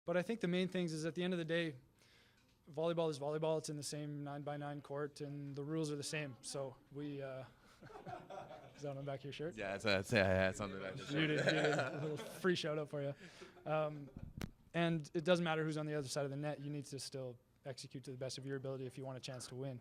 But I think the main things is at the end of the day, volleyball is volleyball. It's in the same 9x9 court, and the rules are the same. So we. Is that on the back of your shirt? Yeah, it's on the back of the You shirt. did. A little free shout out for you. And it doesn't matter who's on the other side of the net. You need to still execute to the best of your ability if you want a chance to win.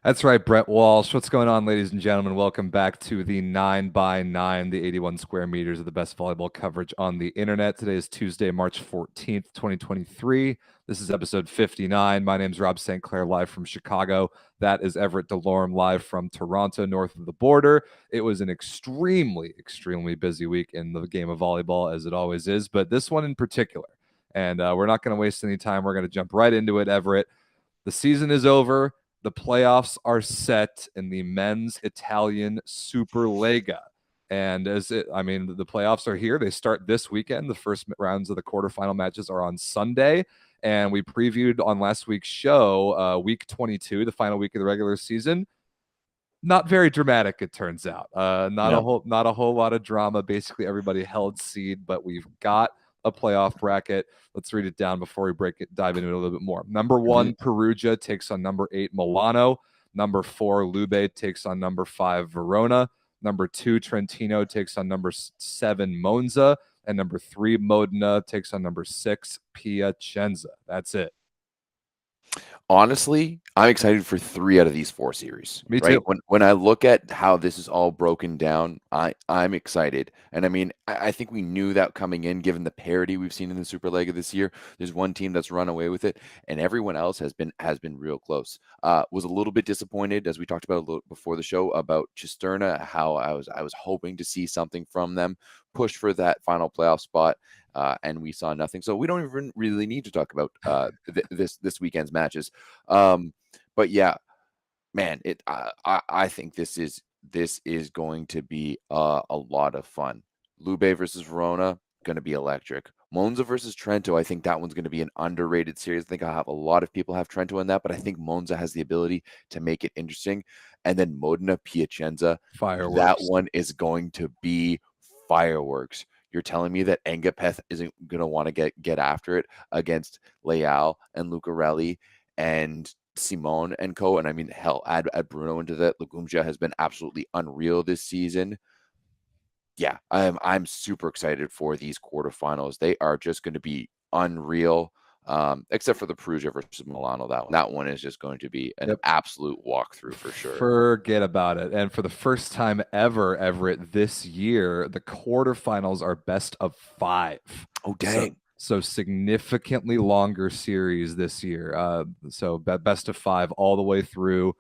That's right, Brett Walsh. What's going on, ladies and gentlemen? Welcome back to the 9x9, the 81 square meters of the best volleyball coverage on the internet. Today is Tuesday, March 14th, 2023. This is episode 59. My name is Rob St. Clair, live from Chicago. That is Everett Delorme, live from Toronto, north of the border. It was an extremely, extremely busy week in the game of volleyball, as it always is, but this one in particular. And we're not going to waste any time. We're going to jump right into it, Everett. The season is over. The playoffs are set in the men's Italian SuperLega. And the playoffs are here. They start this weekend. The first rounds of the quarterfinal matches are on Sunday. And we previewed on last week's show, week 22, the final week of the regular season. Not very dramatic, it turns out. Not a whole lot of drama. Basically, everybody held seed, but we've got a playoff bracket. Let's read it down before we dive into it a little bit more. Number 1, Perugia takes on number 8, Milano. Number 4, Lube takes on number 5, Verona. Number 2, Trentino takes on number 7, Monza. And number 3, Modena takes on number 6, Piacenza. That's it. Honestly, I'm excited for 3 out of these 4 series. Me right? too. When I look at how this is all broken down, I'm excited. And I mean, I think we knew that coming in, given the parity we've seen in the SuperLega this year. There's one team that's run away with it, and everyone else has been real close. Was a little bit disappointed, as we talked about a little before the show, about Cisterna, how I was hoping to see something from them, push for that final playoff spot. And we saw nothing. So we don't even really need to talk about this weekend's matches. But yeah, man, I think this is going to be a lot of fun. Lube versus Verona, going to be electric. Monza versus Trento, I think that one's going to be an underrated series. I think I have a lot of people have Trento in that, but I think Monza has the ability to make it interesting. And then Modena, Piacenza, Fireworks. That one is going to be fireworks. You're telling me that Engapeth isn't going to want to get after it against Leal and Lucarelli and Simone and co. And I mean, hell, add Bruno into that. Lagumja has been absolutely unreal this season. Yeah, I'm super excited for these quarterfinals. They are just going to be unreal. Except for the Perugia versus Milano, that one is just going to be an absolute walkthrough for sure. Forget about it. And for the first time ever, Everett, this year, the quarterfinals are best of 5. Oh, dang. So significantly longer series this year. So best of 5 all the way through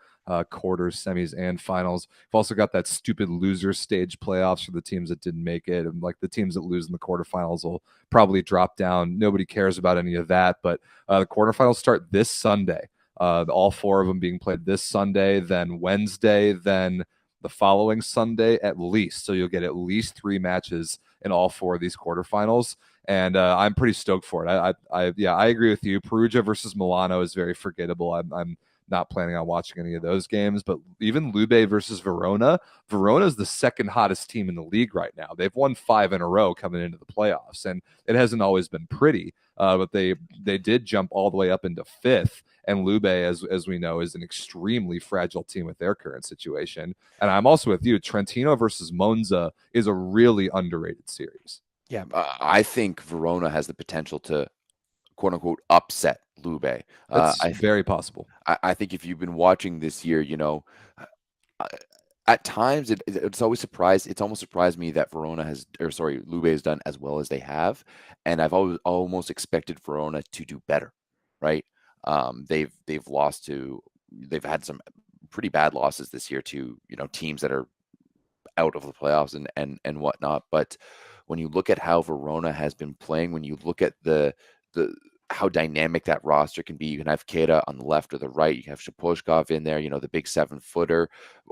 quarters, semis, and finals. We've also got that stupid loser stage playoffs for the teams that didn't make it. And like the teams that lose in the quarterfinals will probably drop down. Nobody cares about any of that. But the quarterfinals start this Sunday. All 4 of them being played this Sunday, then Wednesday, then the following Sunday at least. So you'll get at least 3 matches in all 4 of these quarterfinals. And I'm pretty stoked for it. I agree with you. Perugia versus Milano is very forgettable. I'm not planning on watching any of those games, but even Lube versus Verona. Verona is the second hottest team in the league right now. They've won 5 in a row coming into the playoffs, and it hasn't always been pretty, but they did jump all the way up into 5th. And Lube, as we know, is an extremely fragile team with their current situation. And I'm also with you. Trentino versus Monza is a really underrated series. Yeah, I think Verona has the potential to, quote unquote, upset Lube. That's very possible. I think if you've been watching this year, at times it's almost surprised me that Lube has done as well as they have, and I've almost expected Verona to do better, right? They've had some pretty bad losses this year to teams that are out of the playoffs and whatnot, but when you look at how Verona has been playing, when you look at the how dynamic that roster can be, you can have Keita on the left or the right, you have Shaposhkov in there, the big 7-footer.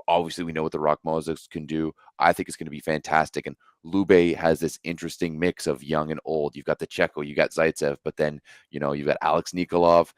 Obviously, we know what the Rock Moses can do. I think it's going to be fantastic. And Lube has this interesting mix of young and old. You've got the Checo, you got Zaitsev, but then you've got Alex Nikolov,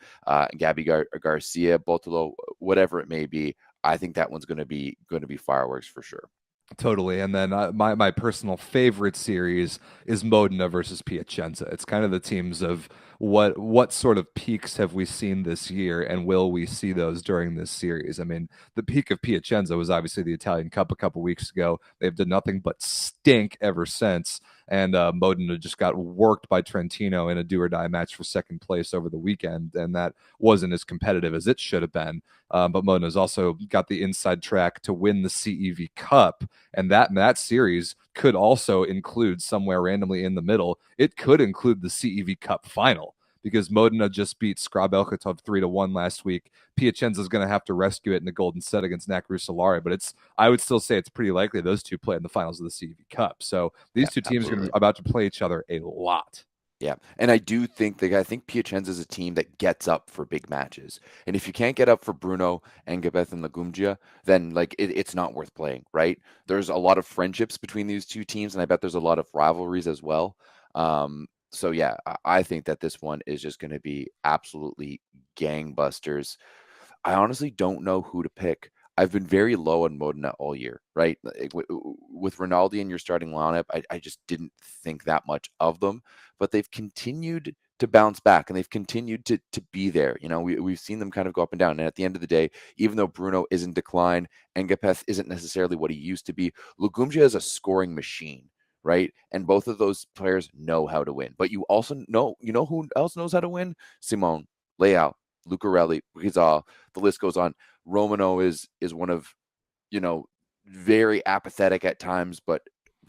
Gabby Garcia, Botolo, whatever it may be. I think that one's going to be fireworks for sure. Totally. And then my personal favorite series is Modena versus Piacenza. It's kind of the teams of what sort of peaks have we seen this year, and will we see those during this series? I mean, the peak of Piacenza was obviously the Italian Cup a couple weeks ago. They've done nothing but stink ever since. And Modena just got worked by Trentino in a do or die match for second place over the weekend, and that wasn't as competitive as it should have been. But Modena's also got the inside track to win the CEV Cup, and that series could also include, somewhere randomly in the middle, it could include the CEV Cup final, because Modena just beat Skra Belchatov 3-1 last week. Piacenza is going to have to rescue it in the golden set against Nacru Solari, but I would still say it's pretty likely those two play in the finals of the CEV Cup. So these two teams are about to play each other a lot. Yeah, and I think Piacenza is a team that gets up for big matches. And if you can't get up for Bruno, Engabeth, and Lagumgia, then it's not worth playing, right? There's a lot of friendships between these two teams, and I bet there's a lot of rivalries as well. So yeah, I think that this one is just going to be absolutely gangbusters. I honestly don't know who to pick. I've been very low on Modena all year, right? With Rinaldi in your starting lineup, I just didn't think that much of them, but they've continued to bounce back, and they've continued to be there. You know, we've seen them kind of go up and down. And at the end of the day, even though Bruno is in decline, Engapeth isn't necessarily what he used to be, Lugumgia is a scoring machine, right? And both of those players know how to win. But you also know, who else knows how to win? Simone, Leao, Lucarelli, Rizal, the list goes on. Romano is one of, very apathetic at times, but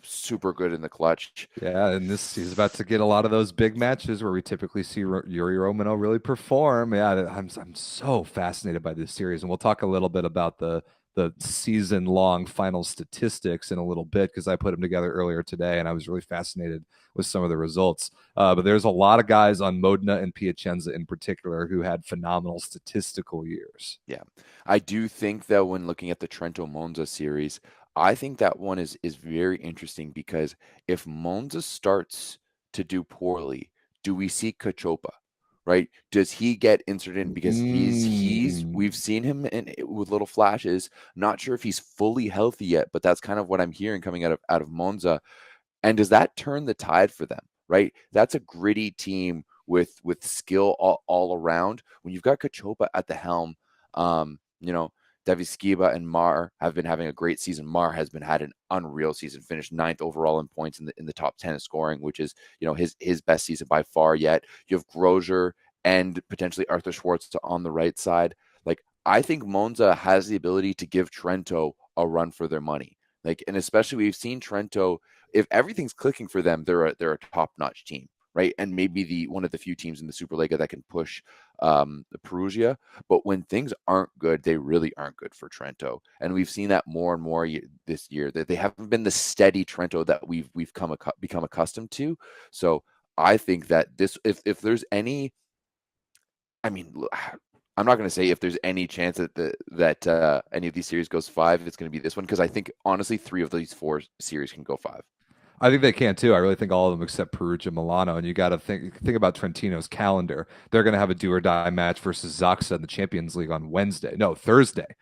super good in the clutch. Yeah, and he's about to get a lot of those big matches where we typically see Yuri Romano really perform. Yeah, I'm so fascinated by this series, and we'll talk a little bit about the season-long final statistics in a little bit, because I put them together earlier today, and I was really fascinated with some of the results. But there's a lot of guys on Modena and Piacenza in particular who had phenomenal statistical years. Yeah, I do think, though, when looking at the Trento Monza series, I think that one is very interesting, because if Monza starts to do poorly, do we see Cachopa? Right? Does he get inserted in? Because we've seen him with little flashes. Not sure if he's fully healthy yet, but that's kind of what I'm hearing coming out of Monza. And does that turn the tide for them? Right? That's a gritty team with skill all around. When you've got Cachopa at the helm, David Skiba and Mar have been having a great season. Mar has had an unreal season, finished 9th overall in points in the top 10 of scoring, which is, his best season by far yet. You have Grosjean and potentially Arthur Schwartz on the right side. I think Monza has the ability to give Trento a run for their money. And especially we've seen Trento, if everything's clicking for them, they're a top-notch team. Right, and maybe one of the few teams in the SuperLega that can push the Perugia. But when things aren't good, they really aren't good for Trento, and we've seen that more and more this year. That they haven't been the steady Trento that we've become accustomed to. So I think that this, if there's any, I'm not going to say if there's any chance that any of these series goes 5, it's going to be this one, because I think honestly 3 of these 4 series can go 5. I think they can too. I really think all of them except Perugia Milano. And you got to think about Trentino's calendar. They're going to have a do or die match versus Zaxa in the Champions League on Thursday.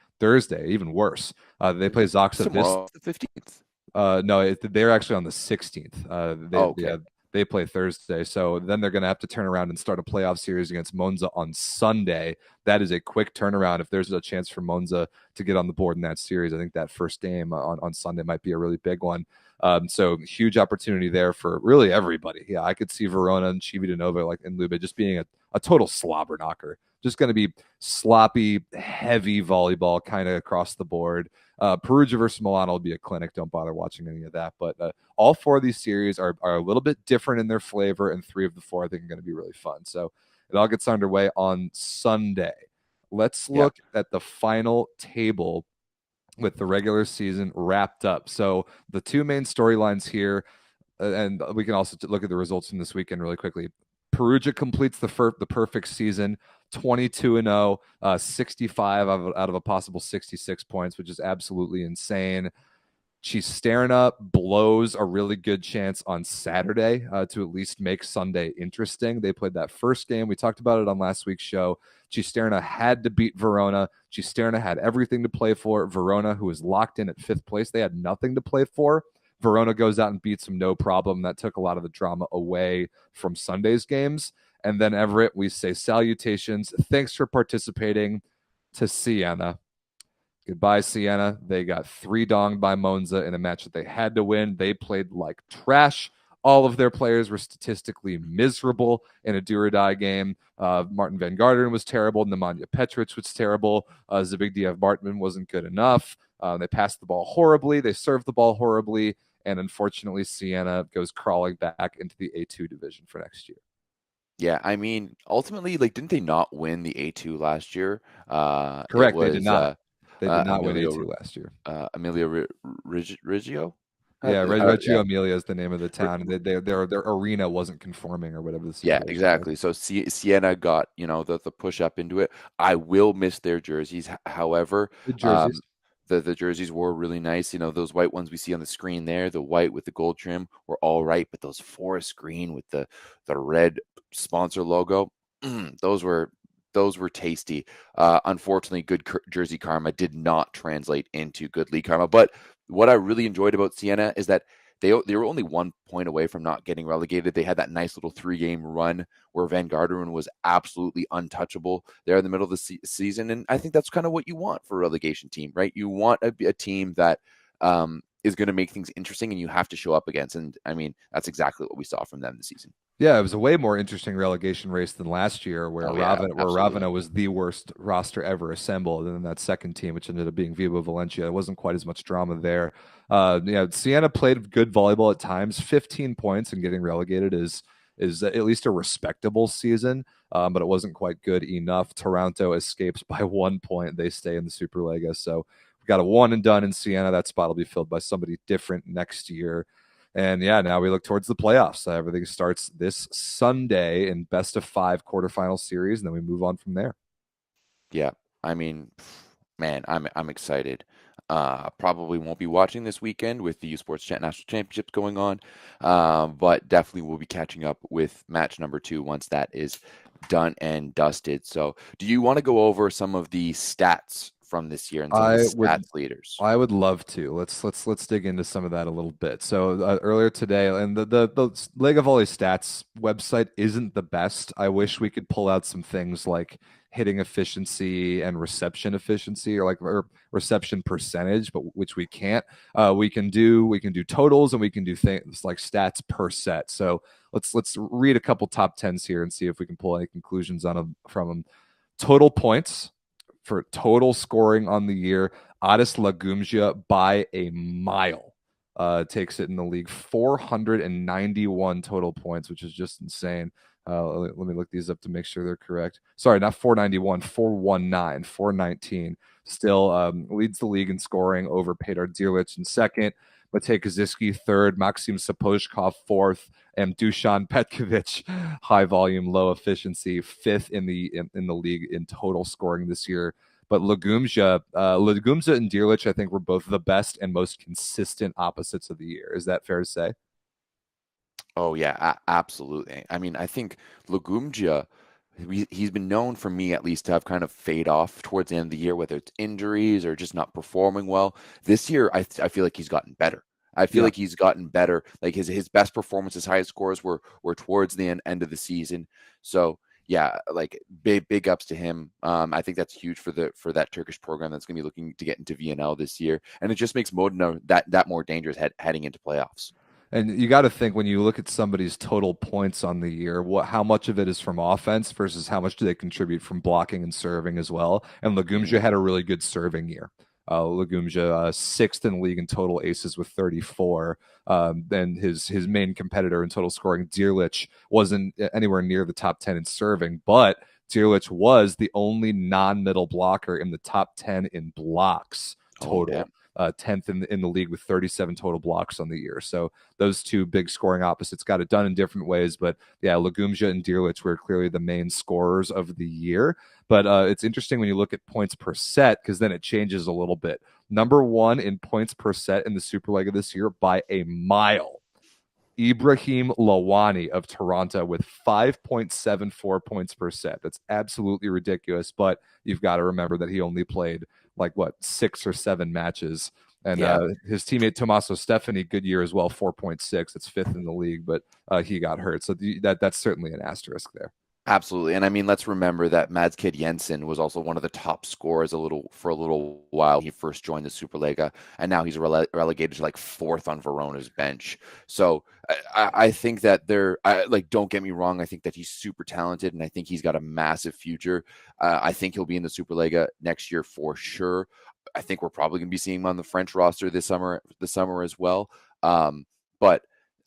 Even worse. They play Zaxa tomorrow, the 15th. No, they're actually on the 16th. Okay. They play Thursday. So then they're going to have to turn around and start a playoff series against Monza on Sunday. That is a quick turnaround. If there's a chance for Monza to get on the board in that series, I think that first game on Sunday might be a really big one. So huge opportunity there for really everybody. Yeah, I could see Verona and Civitanova and Lube just being a total slobber knocker. Just going to be sloppy, heavy volleyball kind of across the board. Perugia versus Milano will be a clinic. Don't bother watching any of that. But all 4 of these series are a little bit different in their flavor, and 3 of the 4 I think are going to be really fun. So it all gets underway on Sunday. Let's look at the final table with the regular season wrapped up. So the 2 main storylines here, and we can also look at the results from this weekend really quickly. Perugia completes the perfect season, 22-0, 65 out of a possible 66 points, which is absolutely insane. Cisterna blows a really good chance on Saturday to at least make Sunday interesting. They played that first game. We talked about it on last week's show. Cisterna had to beat Verona. Cisterna had everything to play for. Verona, who was locked in at 5th place, they had nothing to play for. Verona goes out and beats them no problem. That took a lot of the drama away from Sunday's games. And then Everett, we say salutations. Thanks for participating to Siena. Goodbye, Siena. They got 3-donged by Monza in a match that they had to win. They played like trash. All of their players were statistically miserable in a do-or-die game. Martin Van Garderen was terrible. Nemanja Petric was terrible. Zbigniew Bartman wasn't good enough. They passed the ball horribly. They served the ball horribly. And unfortunately, Siena goes crawling back into the A2 division for next year. Yeah, I mean, ultimately, like, didn't they not win the A2 last year? Correct, they did not. They did not win Emilio, A2 last year. Emilio Riggio? Yeah, Reggio Emilia is the name of the town. Their arena wasn't conforming or whatever. Yeah, exactly. So Siena got, the push up into it. I will miss their jerseys. However, the jerseys. The jerseys were really nice. Those white ones we see on the screen there, the white with the gold trim were all right, but those forest green with the red sponsor logo, those were tasty. Unfortunately, good jersey karma did not translate into good league karma. But what I really enjoyed about Siena is that they were only 1 point away from not getting relegated. They had that nice little 3-game run where Van Garderen was absolutely untouchable there in the middle of the season. And I think that's kind of what you want for a relegation team, right? You want a team that is going to make things interesting and you have to show up against. And I mean, that's exactly what we saw from them this season. Yeah, it was a way more interesting relegation race than last year, where Ravenna was the worst roster ever assembled, and then that second team, which ended up being Vibo Valencia, there wasn't quite as much drama there. Siena played good volleyball at times. 15 points and getting relegated is at least a respectable season, but it wasn't quite good enough. Toronto escapes by 1 point; they stay in the SuperLega. So we got a one and done in Siena. That spot will be filled by somebody different next year. And yeah, now we look towards the playoffs. Everything starts this Sunday in best-of-5 quarterfinal series, and then we move on from there. Yeah, I mean, man, I'm excited. Probably won't be watching this weekend with the USports National Championships going on, but definitely will be catching up with match number 2 once that is done and dusted. So, do you want to go over some of the stats from this year and some of the stats leaders? I would love to. Let's dig into some of that a little bit. So earlier today, and the Lega Volley stats website isn't the best. I wish we could pull out some things like hitting efficiency and reception efficiency, or reception percentage, but which we can't. We can do totals, and we can do things like stats per set. So let's read a couple top 10s here and see if we can pull any conclusions from them. Total points. For total scoring on the year, Addis Lagumgia by a mile takes it in the league. 491 total points, which is just insane. Let me look these up to make sure they're correct. Sorry, not 491, 419, 419. Still leads the league in scoring over Pedar Dirlich in second, Matej Kaziski third, Maxim Sapozhkov fourth, and Dusan Petkovic, high volume, low efficiency, fifth in the league in total scoring this year. But Lagumgia and Dirlich, I think, were both the best and most consistent opposites of the year. Is that fair to say? Oh yeah, absolutely. I mean, I think Lagumgia, he's been known, for me at least, to have kind of fade off towards the end of the year, whether it's injuries or just not performing well. This year, I feel like he's gotten better. I feel like he's gotten better. Like his best performance, his highest scores were towards the end of the season. So yeah, like big ups to him. I think that's huge for that Turkish program that's going to be looking to get into VNL this year, and it just makes Modena that more dangerous heading into playoffs. And you got to think, when you look at somebody's total points on the year, how much of it is from offense versus how much do they contribute from blocking and serving as well. And Lagumgia had a really good serving year. Lagumgia, sixth in the league in total aces with 34. Then his main competitor in total scoring, Dirlich, wasn't anywhere near the top 10 in serving, but Dirlich was the only non-middle blocker in the top 10 in blocks total. 10th in the league with 37 total blocks on the year. So those two big scoring opposites got it done in different ways. But yeah, Legumja and Dierlich were clearly the main scorers of the year. But it's interesting when you look at points per set, because then it changes a little bit. Number one in points per set in the SuperLega this year by a mile, Ibrahim Lawani of Toronto with 5.74 points per set. That's absolutely ridiculous, but you've got to remember that he only played 6 or 7 matches. And his teammate Tommaso Stefani, good year as well, 4.6. That's 5th in the league, but he got hurt. So that's certainly an asterisk there. Absolutely. And I mean, let's remember that Mads Kid Jensen was also one of the top scorers for a little while when he first joined the Superlega, and now he's relegated to 4th on Verona's bench. So I think that don't get me wrong, I think that he's super talented, and I think he's got a massive future. I think he'll be in the Superlega next year for sure. I think we're probably going to be seeing him on the French roster this summer as well. But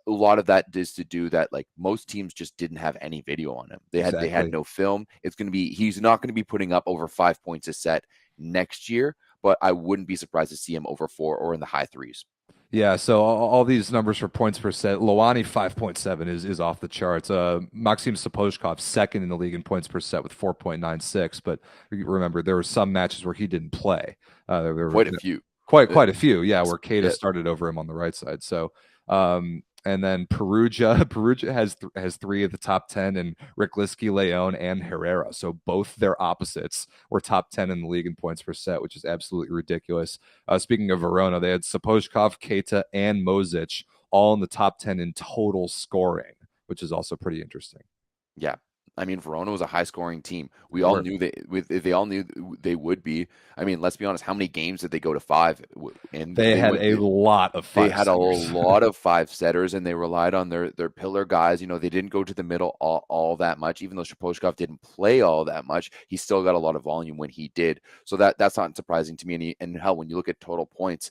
a lot of that is to do that most teams just didn't have any video on him. They had no film. He's not going to be putting up over 5 points a set next year, but I wouldn't be surprised to see him over 4 or in the high 3s. Yeah, so all these numbers for points per set. Lawani 5.7 is off the charts. Maxim Sapochkov 2nd in the league in points per set with 4.96. But remember, there were some matches where he didn't play. There were quite a few. Quite a few. Yeah, where Keita started over him on the right side. So. And then Perugia has 3 of the top 10, and Rikliski, Leon, and Herrera. So both their opposites were top 10 in the league in points per set, which is absolutely ridiculous. Speaking of Verona, they had Sapochkov, Keita, and Mozic all in the top 10 in total scoring, which is also pretty interesting. Yeah. I mean, Verona was a high-scoring team. We all knew they all knew they would be. I mean, let's be honest. How many games did they go to 5? And they had a lot of 5. They had a lot of 5-setters, and they relied on their pillar guys. They didn't go to the middle all that much. Even though Shaposhkov didn't play all that much, he still got a lot of volume when he did. So that's not surprising to me. And hell, when you look at total points,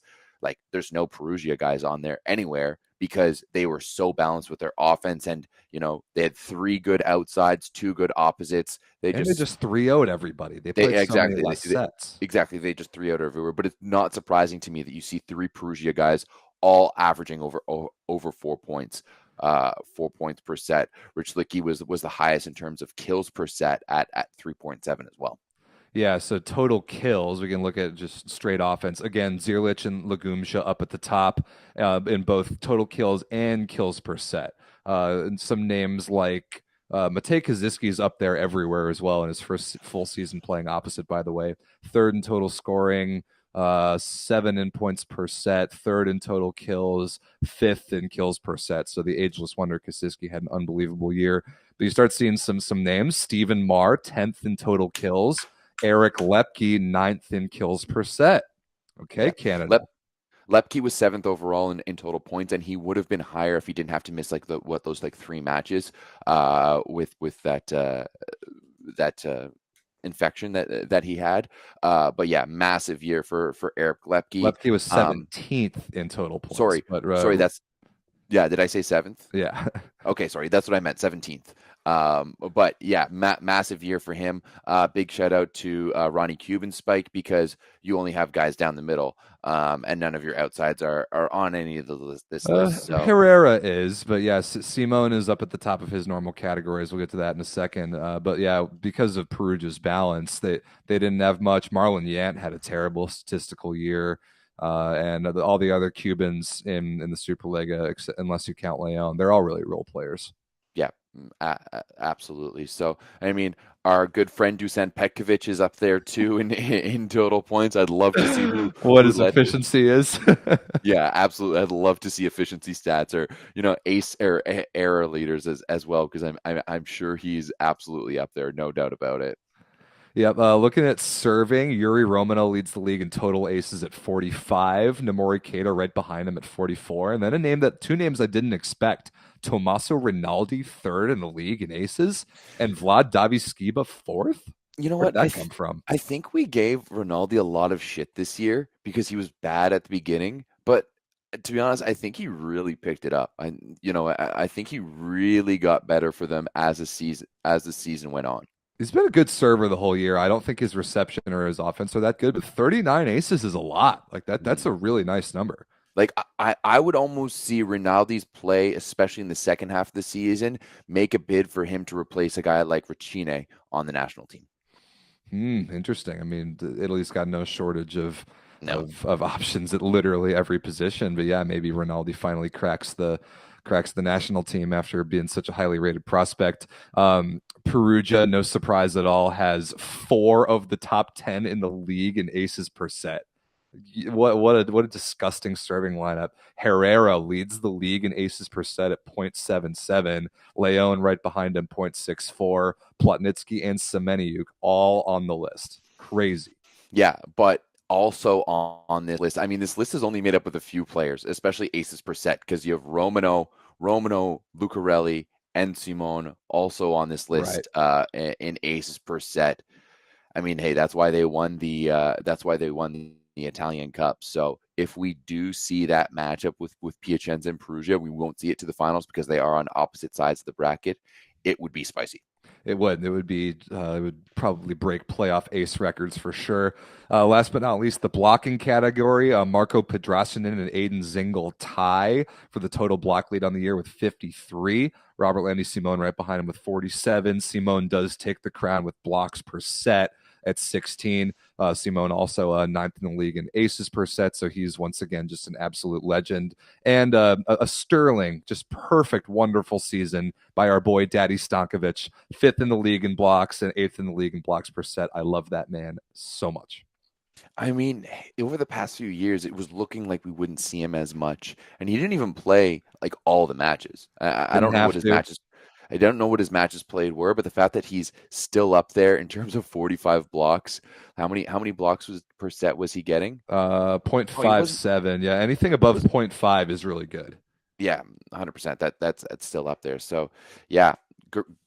there's no Perugia guys on there anywhere, because they were so balanced with their offense, and they had 3 good outsides, 2 good opposites. They just 3-0'd everything. They played exactly so many less sets. Exactly, they just 3-0'd everywhere. But it's not surprising to me that you see 3 Perugia guys all averaging over 4 points, 4 points per set. Rich Licky was the highest in terms of kills per set at 3.7 as well. Yeah, so total kills, we can look at just straight offense. Again, Zierlich and Legumja up at the top in both total kills and kills per set. And some names like Matej Kaziski is up there everywhere as well in his first full season playing opposite, by the way. 3rd in total scoring, 7 in points per set, 3rd in total kills, 5th in kills per set. So the ageless wonder Kaziski had an unbelievable year. But you start seeing some names. Stephen Marr, 10th in total kills. Eric Lepke, 9th in kills per set. Okay, yeah. Canada. Lepke was 7th overall in total points, and he would have been higher if he didn't have to miss those 3 matches with that infection that he had. But yeah, massive year for Eric Lepke. Lepke was 17th in total points. Sorry, did I say 7th? Yeah. Okay, sorry, that's what I meant, 17th. But yeah, massive year for him. Big shout out to Ronnie Cuban Spike, because you only have guys down the middle, and none of your outsides are on any of this list. So. Herrera is, but yes, Simone is up at the top of his normal categories. We'll get to that in a second. But yeah, because of Perugia's balance, they didn't have much. Marlon Yant had a terrible statistical year. And all the other Cubans in the Superlega, unless you count Leon, they're all really role players. Yeah, absolutely. So, I mean, our good friend Dusan Petkovic is up there too in total points. I'd love to see what his efficiency is. Yeah, absolutely. I'd love to see efficiency stats or ace or error leaders as well, because I'm sure he's absolutely up there, no doubt about it. Yep. Looking at serving, Yuri Romano leads the league in total aces at 45. Namori Keita right behind him at 44. And then two names I didn't expect. Tommaso Rinaldi, 3rd in the league in aces, and Vlad Daviskiba, 4th. You know Where'd what? that come from? I think we gave Rinaldi a lot of shit this year because he was bad at the beginning. But to be honest, I think he really picked it up. I think he really got better for them as the season went on. He's been a good server the whole year. I don't think his reception or his offense are that good, but 39 aces is a lot. Like that's a really nice number. Like I would almost see Rinaldi's play, especially in the second half of the season, make a bid for him to replace a guy like Ricine on the national team. Interesting. I mean, Italy's got no shortage of No. of options at literally every position. But yeah, maybe Rinaldi finally cracks the national team after being such a highly rated prospect. Perugia, no surprise at all, has 4 of the top 10 in the league in aces per set. What a disgusting serving lineup. Herrera leads the league in aces per set at 0.77. Leon right behind him 0.64. Plotnitsky and Semeniuk all on the list. Crazy. Yeah, but also on this list, I mean, this list is only made up with a few players, especially aces per set, because you have Romano, Lucarelli, and Simone also on this list in aces per set. I mean, hey, that's why they won the Italian Cup. So if we do see that matchup with Piacenza and Perugia, we won't see it to the finals because they are on opposite sides of the bracket. It would be spicy. It would. It would probably break playoff ace records for sure. Last but not least, the blocking category. Marco Pedrasinen and Aiden Zingle tie for the total block lead on the year with 53. Robert Landy Simone right behind him with 47. Simone does take the crown with blocks per set at 16. Simone also ninth in the league in aces per set, so he's once again just an absolute legend. And a sterling, just perfect, wonderful season by our boy Daddy Stankovic, 5th in the league in blocks and 8th in the league in blocks per set. I love that man so much. I mean, over the past few years, it was looking like we wouldn't see him as much, and he didn't even play like all the matches. I don't know what his matches. I don't know what his matches played were, but the fact that he's still up there in terms of 45 blocks, how many blocks per set was he getting? 0.57. Yeah, anything above 0.5 is really good. Yeah, 100%. That's still up there. So, yeah,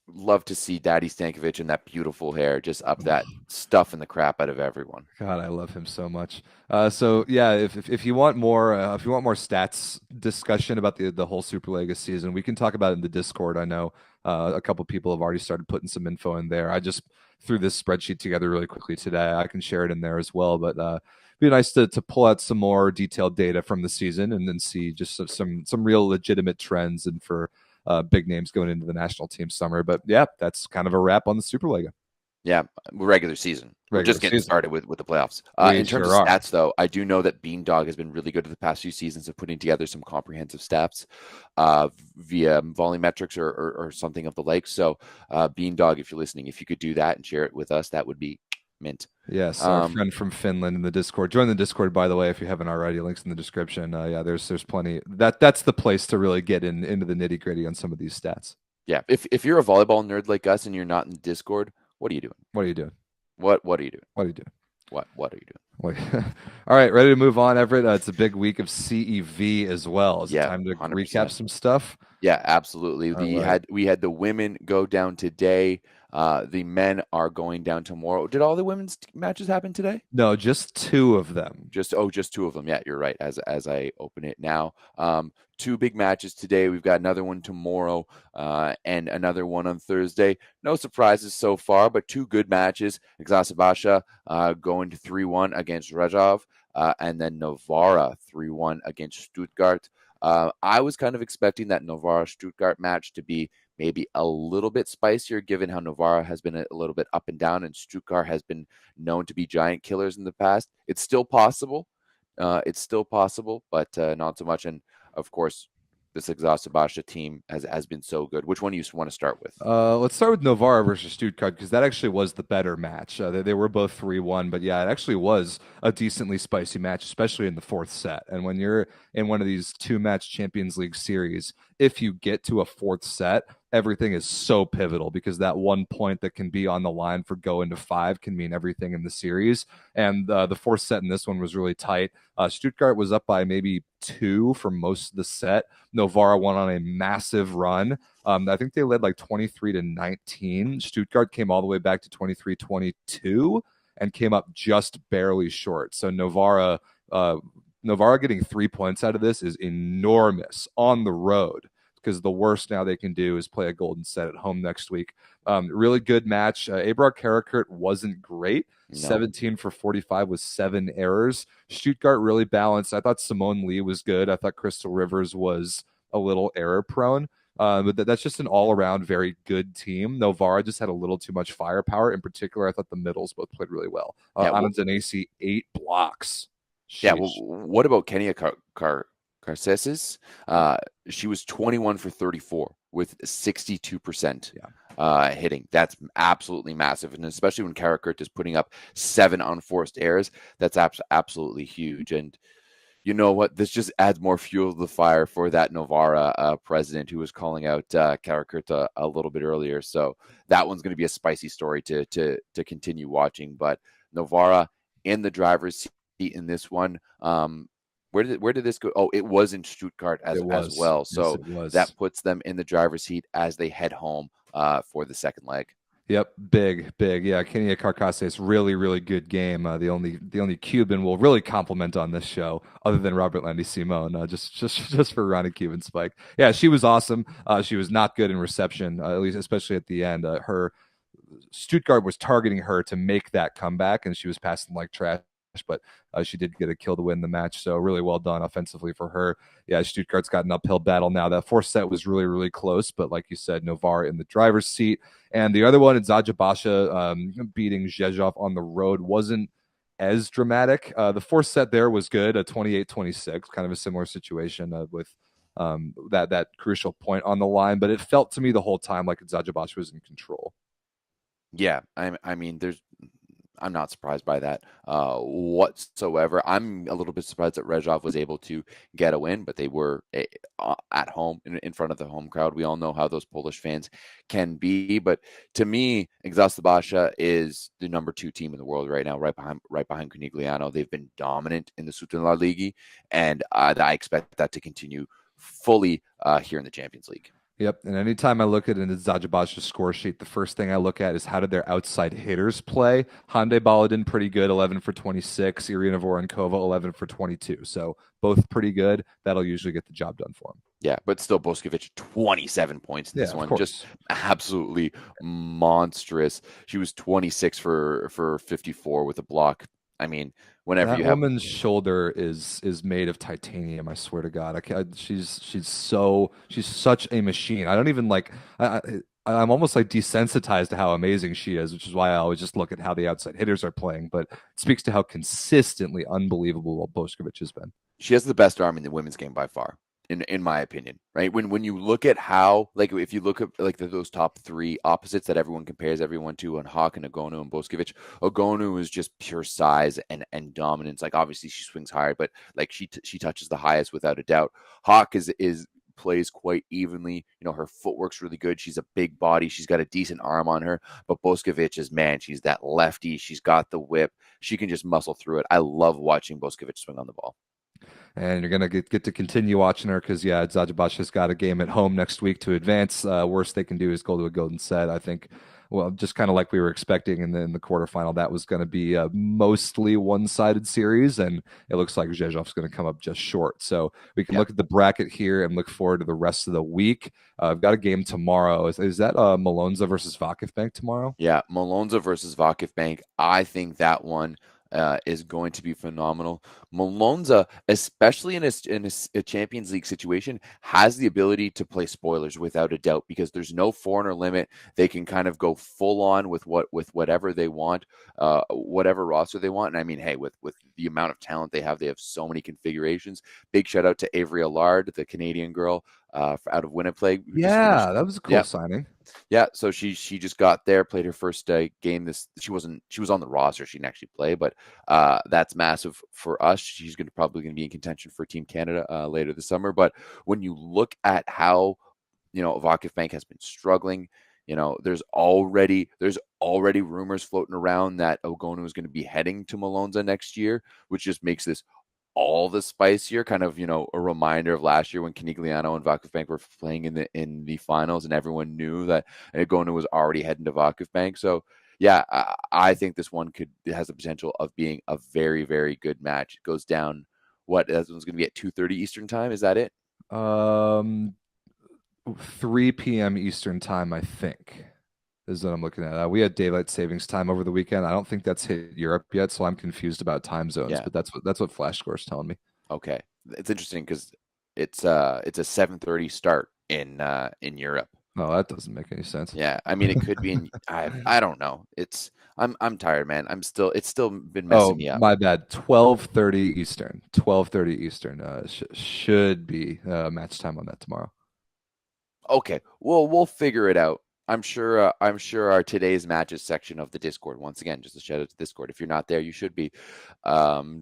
love to see Daddy Stankovic and that beautiful hair just up that stuff in the crap out of everyone. God, I love him so much. So yeah, if you want more stats discussion about the whole SuperLega season, we can talk about it in the Discord. I know a couple people have already started putting some info in there. I just threw this spreadsheet together really quickly today. I can share it in there as well, but it'd be nice to pull out some more detailed data from the season and then see just some real legitimate trends and for big names going into the national team summer. But yeah, that's kind of a wrap on the SuperLega. Yeah, regular season. We're just getting started with the playoffs. In terms of stats, though, I do know that Beandog has been really good the past few seasons of putting together some comprehensive stats via Volleymetrics or something of the like. So, Beandog, if you're listening, if you could do that and share it with us, that would be mint. Yes, our friend from Finland in the Discord. Join the Discord, by the way, if you haven't already. Links in the description. Yeah, there's plenty. That's the place to really get into the nitty gritty on some of these stats. Yeah, if you're a volleyball nerd like us and you're not in the Discord, what are you doing? What are you doing? What are you doing? What are you doing? What are you doing? All right, ready to move on, Everett? It's a big week of CEV as well. Is it time to 100%. Recap some stuff? Yeah, absolutely. We had the women go down today. The men are going down tomorrow. Did all the women's matches happen today? No, just 2 of them. Just 2 of them. Yeah, you're right. As I open it now, 2 big matches today. We've got another one tomorrow, and another one on Thursday. No surprises so far, but 2 good matches. Exasabasha going to 3-1 against Rajov, and then Novara 3-1 against Stuttgart. I was kind of expecting that Novara-Stuttgart match to be maybe a little bit spicier, given how Novara has been a little bit up and down, and Stuttgart has been known to be giant killers in the past. It's still possible. But not so much. And of course, this Exasabasha team has been so good. Which one do you want to start with? Let's start with Novara versus Stuttgart, because that actually was the better match. They were both 3-1, but yeah, it actually was a decently spicy match, especially in the 4th set. And when you're in one of these 2-match Champions League series, if you get to a 4th set, everything is so pivotal, because that 1 point that can be on the line for go into 5 can mean everything in the series. And the 4th set in this one was really tight. Stuttgart was up by maybe 2 for most of the set. Novara went on a massive run. I think they led like 23-19. Stuttgart came all the way back to 23-22 and came up just barely short. So Novara getting 3 points out of this is enormous on the road. because the worst now they can do is play a golden set at home next week. Really good match. Eberhard Karakurt wasn't great. No. 17 for 45 with 7 errors. Stuttgart really balanced. I thought Simone Lee was good. I thought Crystal Rivers was a little error prone. But that's just an all-around very good team. Novara just had a little too much firepower. In particular, I thought the middles both played really well. Anna Zanesi, 8 blocks. Sheesh. Yeah, well, what about Kenya Carcesis? She was 21 for 34 with 62% hitting. That's absolutely massive, and especially when Karakurt is putting up 7 unforced errors, that's absolutely huge. And you know what? This just adds more fuel to the fire for that Novara president who was calling out Karakurt a little bit earlier. So that one's going to be a spicy story to continue watching. But Novara in the driver's seat in this one. Where did this go? Oh, it was in Stuttgart as well. So that puts them in the driver's seat as they head home for the second leg. Yep, big. Yeah, Kenya Carcases, really, really good game. The only Cuban we'll really compliment on this show, other than Robert Landy Simone, just for Ronnie Cuban spike. Yeah, she was awesome. She was not good in reception, at least especially at the end. Her Stuttgart was targeting her to make that comeback, and she was passing like trash. But she did get a kill to win the match, so really well done offensively for her. Yeah, Stuttgart's got an uphill battle now. That fourth set was really, really close, but like you said, Novara in the driver's seat. And the other one, Zaja Basha beating Zhezhov on the road, wasn't as dramatic. The fourth set there was good, a 28-26, kind of a similar situation with that crucial point on the line, but it felt to me the whole time like Zaja Basha was in control. Yeah, I mean, I'm not surprised by that whatsoever. I'm a little bit surprised that Rezhov was able to get a win, but they were at home in front of the home crowd. We all know how those Polish fans can be, but to me, Basha is the number 2 team in the world right now, right behind Conigliano. They've been dominant in the SuperLega, and I expect that to continue fully here in the Champions League. Yep, and anytime I look at an Zaja Basha score sheet, the first thing I look at is how did their outside hitters play. Hande Baladin pretty good, 11 for 26. Irina Vorenkova, 11 for 22. So both pretty good. That'll usually get the job done for them. Yeah, but still Boskovic, 27 points in this one. Just absolutely monstrous. She was 26 for 54 with a block. I mean, whenever that woman's shoulder is made of titanium, I swear to God. She's such a machine. I don't even I'm almost like desensitized to how amazing she is, which is why I always just look at how the outside hitters are playing. But it speaks to how consistently unbelievable Boskovic has been. She has the best arm in the women's game by far. In my opinion, right? When you look at how, like, if you look at like those top 3 opposites that everyone compares everyone to, and Hawk and Ogonu and Boskovic, Ogonu is just pure size and dominance. Like, obviously she swings hard, but like she touches the highest without a doubt. Hawk is plays quite evenly. You know, her footwork's really good. She's a big body. She's got a decent arm on her. But Boskovic is, man, she's that lefty. She's got the whip. She can just muscle through it. I love watching Boskovic swing on the ball. And you're going to get to continue watching her because, yeah, Zaja Basha's got a game at home next week to advance. Worst they can do is go to a golden set. I think, well, just kind of like we were expecting in the quarterfinal, that was going to be a mostly one-sided series, and it looks like Zhezhov's going to come up just short. So we can look at the bracket here and look forward to the rest of the week. I've got a game tomorrow. Is that Malonza versus Vakif Bank tomorrow? Yeah, Malonza versus Vakif Bank. I think that one is going to be phenomenal. Malonza, especially in a Champions League situation, has the ability to play spoilers without a doubt because there's no foreigner limit. They can kind of go full on with whatever they want, whatever roster they want. And I mean, hey, with the amount of talent they have so many configurations. Big shout out to Avery Allard, the Canadian girl out of Winnipeg. Yeah, that was a cool signing. Yeah, so she just got there, played her first game. She was on the roster. She didn't actually play, but that's massive for us. She's probably going to be in contention for Team Canada later this summer. But when you look at how Vakif Bank has been struggling, there's already rumors floating around that Ogonu is going to be heading to Malonza next year, which just makes this all the spicier, kind of, a reminder of last year when Conigliano and Vakif Bank were playing in the finals, and everyone knew that Ogonu was already heading to Vakif Bank. So yeah, I think this one has the potential of being a very, very good match. It goes down. This one's going to be at 2:30 Eastern time. Is that it? 3 p.m. Eastern time, I think, is what I'm looking at. We had daylight savings time over the weekend. I don't think that's hit Europe yet, so I'm confused about time zones. Yeah. But that's what Flash Score's telling me. Okay. It's interesting because it's a 7:30 start in Europe. No, that doesn't make any sense. Yeah, I mean it could be in I don't know. I'm tired, man. It's still been messing Oh, me up. my bad. 12:30 Eastern. 12:30 Eastern. Should be match time on that tomorrow. Okay, we'll figure it out. I'm sure our today's matches section of the Discord. Once again, just a shout out to Discord. If you're not there, you should be.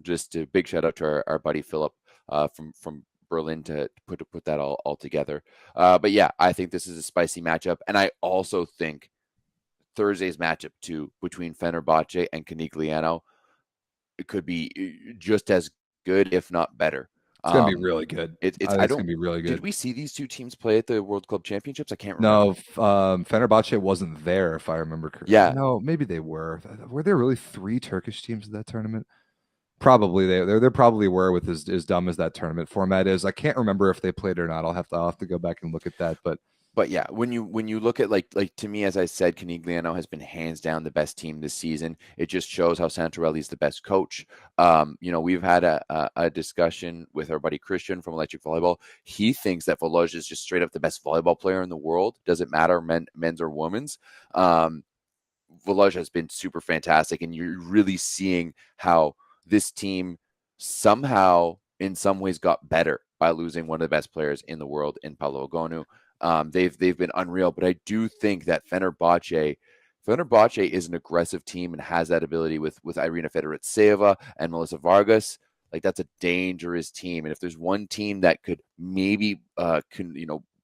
Just a big shout out to our buddy Philip from Berlin to put that all together. But yeah, I think this is a spicy matchup, and I also think Thursday's matchup too between Fenerbahce and Canigliano, it could be just as good, if not better. It's gonna be really good. It's I think I it's don't gonna be really Did good. we see these two teams play at the World Club Championships? I can't remember. No, Fenerbahce wasn't there, if I remember correctly. Yeah. No, maybe they were. Were there really 3 Turkish teams at that tournament? Probably there probably were, with as dumb as that tournament format is. I can't remember if they played or not. I'll have to go back and look at that. But yeah, when you look at like to me, as I said, Canigliano has been hands down the best team this season. It just shows how Santorelli is the best coach. We've had a discussion with our buddy Christian from Electric Volleyball. He thinks that Voloj is just straight up the best volleyball player in the world. Doesn't matter men's or women's. Voloj has been super fantastic, and you're really seeing how this team somehow, in some ways, got better by losing one of the best players in the world in Paolo Ogonu. They've been unreal, but I do think that Fenerbahce is an aggressive team and has that ability with Irina Fedoretseva and Melissa Vargas. Like, that's a dangerous team, and if there's one team that could maybe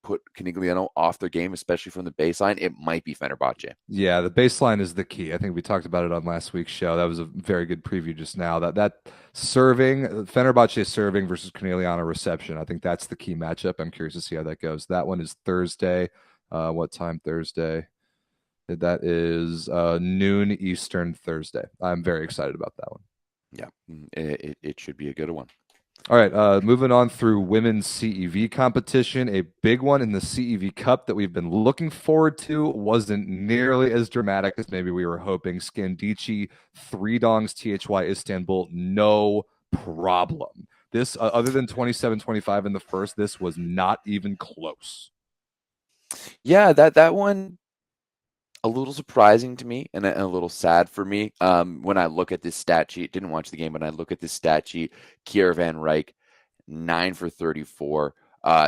put Canigliano off their game, especially from the baseline, it might be Fenerbahce. Yeah, the baseline is the key. I think we talked about it on last week's show. That was a very good preview just now. That serving, Fenerbahce serving versus Corneliano reception, I think that's the key matchup. I'm curious to see how that goes. That one is Thursday. What time Thursday? That is noon Eastern Thursday. I'm very excited about that one. Yeah, it should be a good one. All right, moving on through women's CEV competition. A big one in the CEV Cup that we've been looking forward to wasn't nearly as dramatic as maybe we were hoping. Scandici, 3-dongs THY Istanbul, no problem. This, other than 27-25 in the first, this was not even close. Yeah, that one, a little surprising to me and a little sad for me. When I look at this stat sheet, didn't watch the game, but I look at this stat sheet, Kiera Van Rijk, 9 for 34.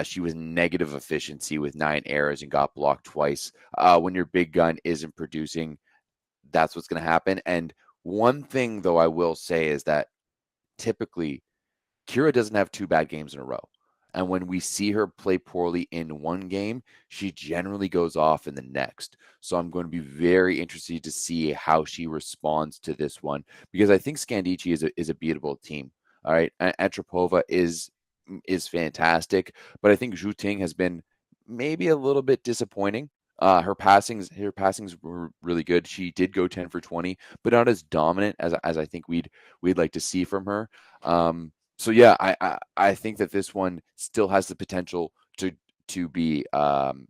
She was negative efficiency with 9 errors and got blocked twice. When your big gun isn't producing, that's what's going to happen. And one thing, though, I will say is that typically Kiera doesn't have 2 bad games in a row. And when we see her play poorly in one game, she generally goes off in the next. So I'm going to be very interested to see how she responds to this one, because I think Scandici is a beatable team. All right. Antropova is fantastic, but I think Zhu Ting has been maybe a little bit disappointing. Her passings were really good. She did go 10 for 20, but not as dominant as I think we'd like to see from her. So yeah, I think that this one still has the potential to be to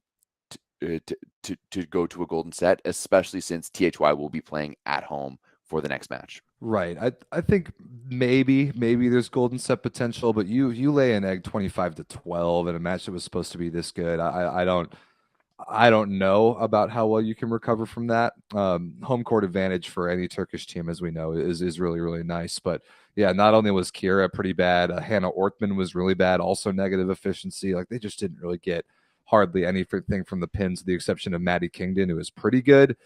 go to a golden set, especially since THY will be playing at home for the next match. Right. I think maybe there's golden set potential, but you lay an egg 25-12 in a match that was supposed to be this good. I don't know about how well you can recover from that. Home court advantage for any Turkish team, as we know, is really, really nice. But yeah, not only was Kiera pretty bad, Hannah Ortman was really bad, also negative efficiency. Like, they just didn't really get hardly anything from the pins, with the exception of Maddie Kingdon, who was pretty good.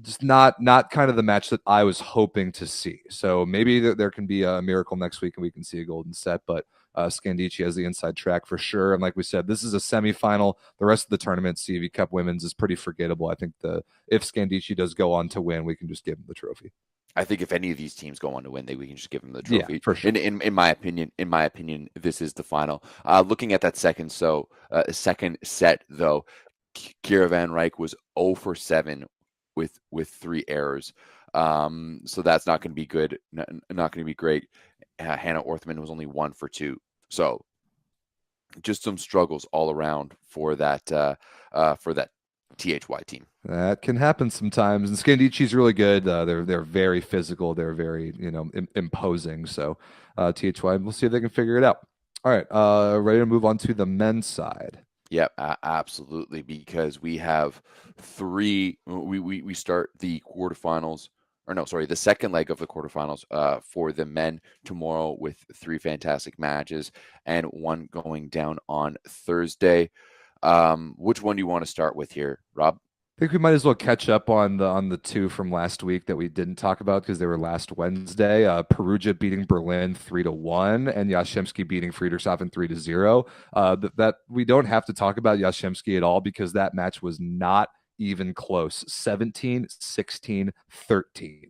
Just not kind of the match that I was hoping to see. So maybe there can be a miracle next week and we can see a golden set, but Scandici has the inside track for sure. And like we said, this is a semifinal. The rest of the tournament, CEV Cup Women's, is pretty forgettable. I think if Scandici does go on to win, we can just give him the trophy. I think if any of these teams go on to win, we can just give them the trophy. Yeah, for sure. In my opinion, this is the final. Looking at that second set, though, Kiera Van Rijk was 0 for 7 with 3 errors. So that's not going to be good. Not going to be great. Hannah Orthman was only 1 for 2. So just some struggles all around for that THY team. That can happen sometimes. And Scandici's really good. They're very physical. They're very imposing. So THY, we'll see if they can figure it out. All right, ready to move on to the men's side. Yeah, absolutely. Because we have three. We start the quarterfinals, or no, sorry, the second leg of the quarterfinals for the men tomorrow with three fantastic matches and one going down on Thursday. Which one do you want to start with here, Rob? I think we might as well catch up on the two from last week that we didn't talk about because they were last Wednesday. Perugia beating Berlin 3-1 and Jastrzębski beating Friedrichshafen 3-0. That we don't have to talk about Jastrzębski at all because that match was not even close. 17-16-13.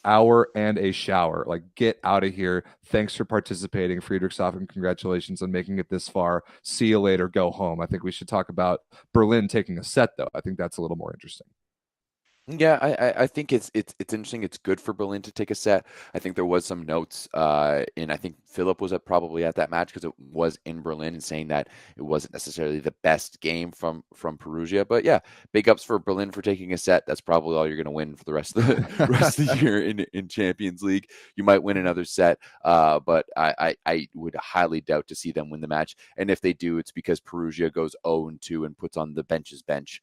Hour and a shower. Like, get out of here. Thanks for participating, Friedrichshafen. Congratulations on making it this far. See you later. Go home. I think we should talk about Berlin taking a set, though. I think that's a little more interesting. Yeah, I think it's interesting. It's good for Berlin to take a set. I think there was some notes I think Philip was probably at that match because it was in Berlin and saying that it wasn't necessarily the best game from Perugia. But yeah, big ups for Berlin for taking a set. That's probably all you're going to win for the rest of the year in Champions League. You might win another set, but I would highly doubt to see them win the match. And if they do, it's because Perugia goes 0-2 and puts on the bench's bench.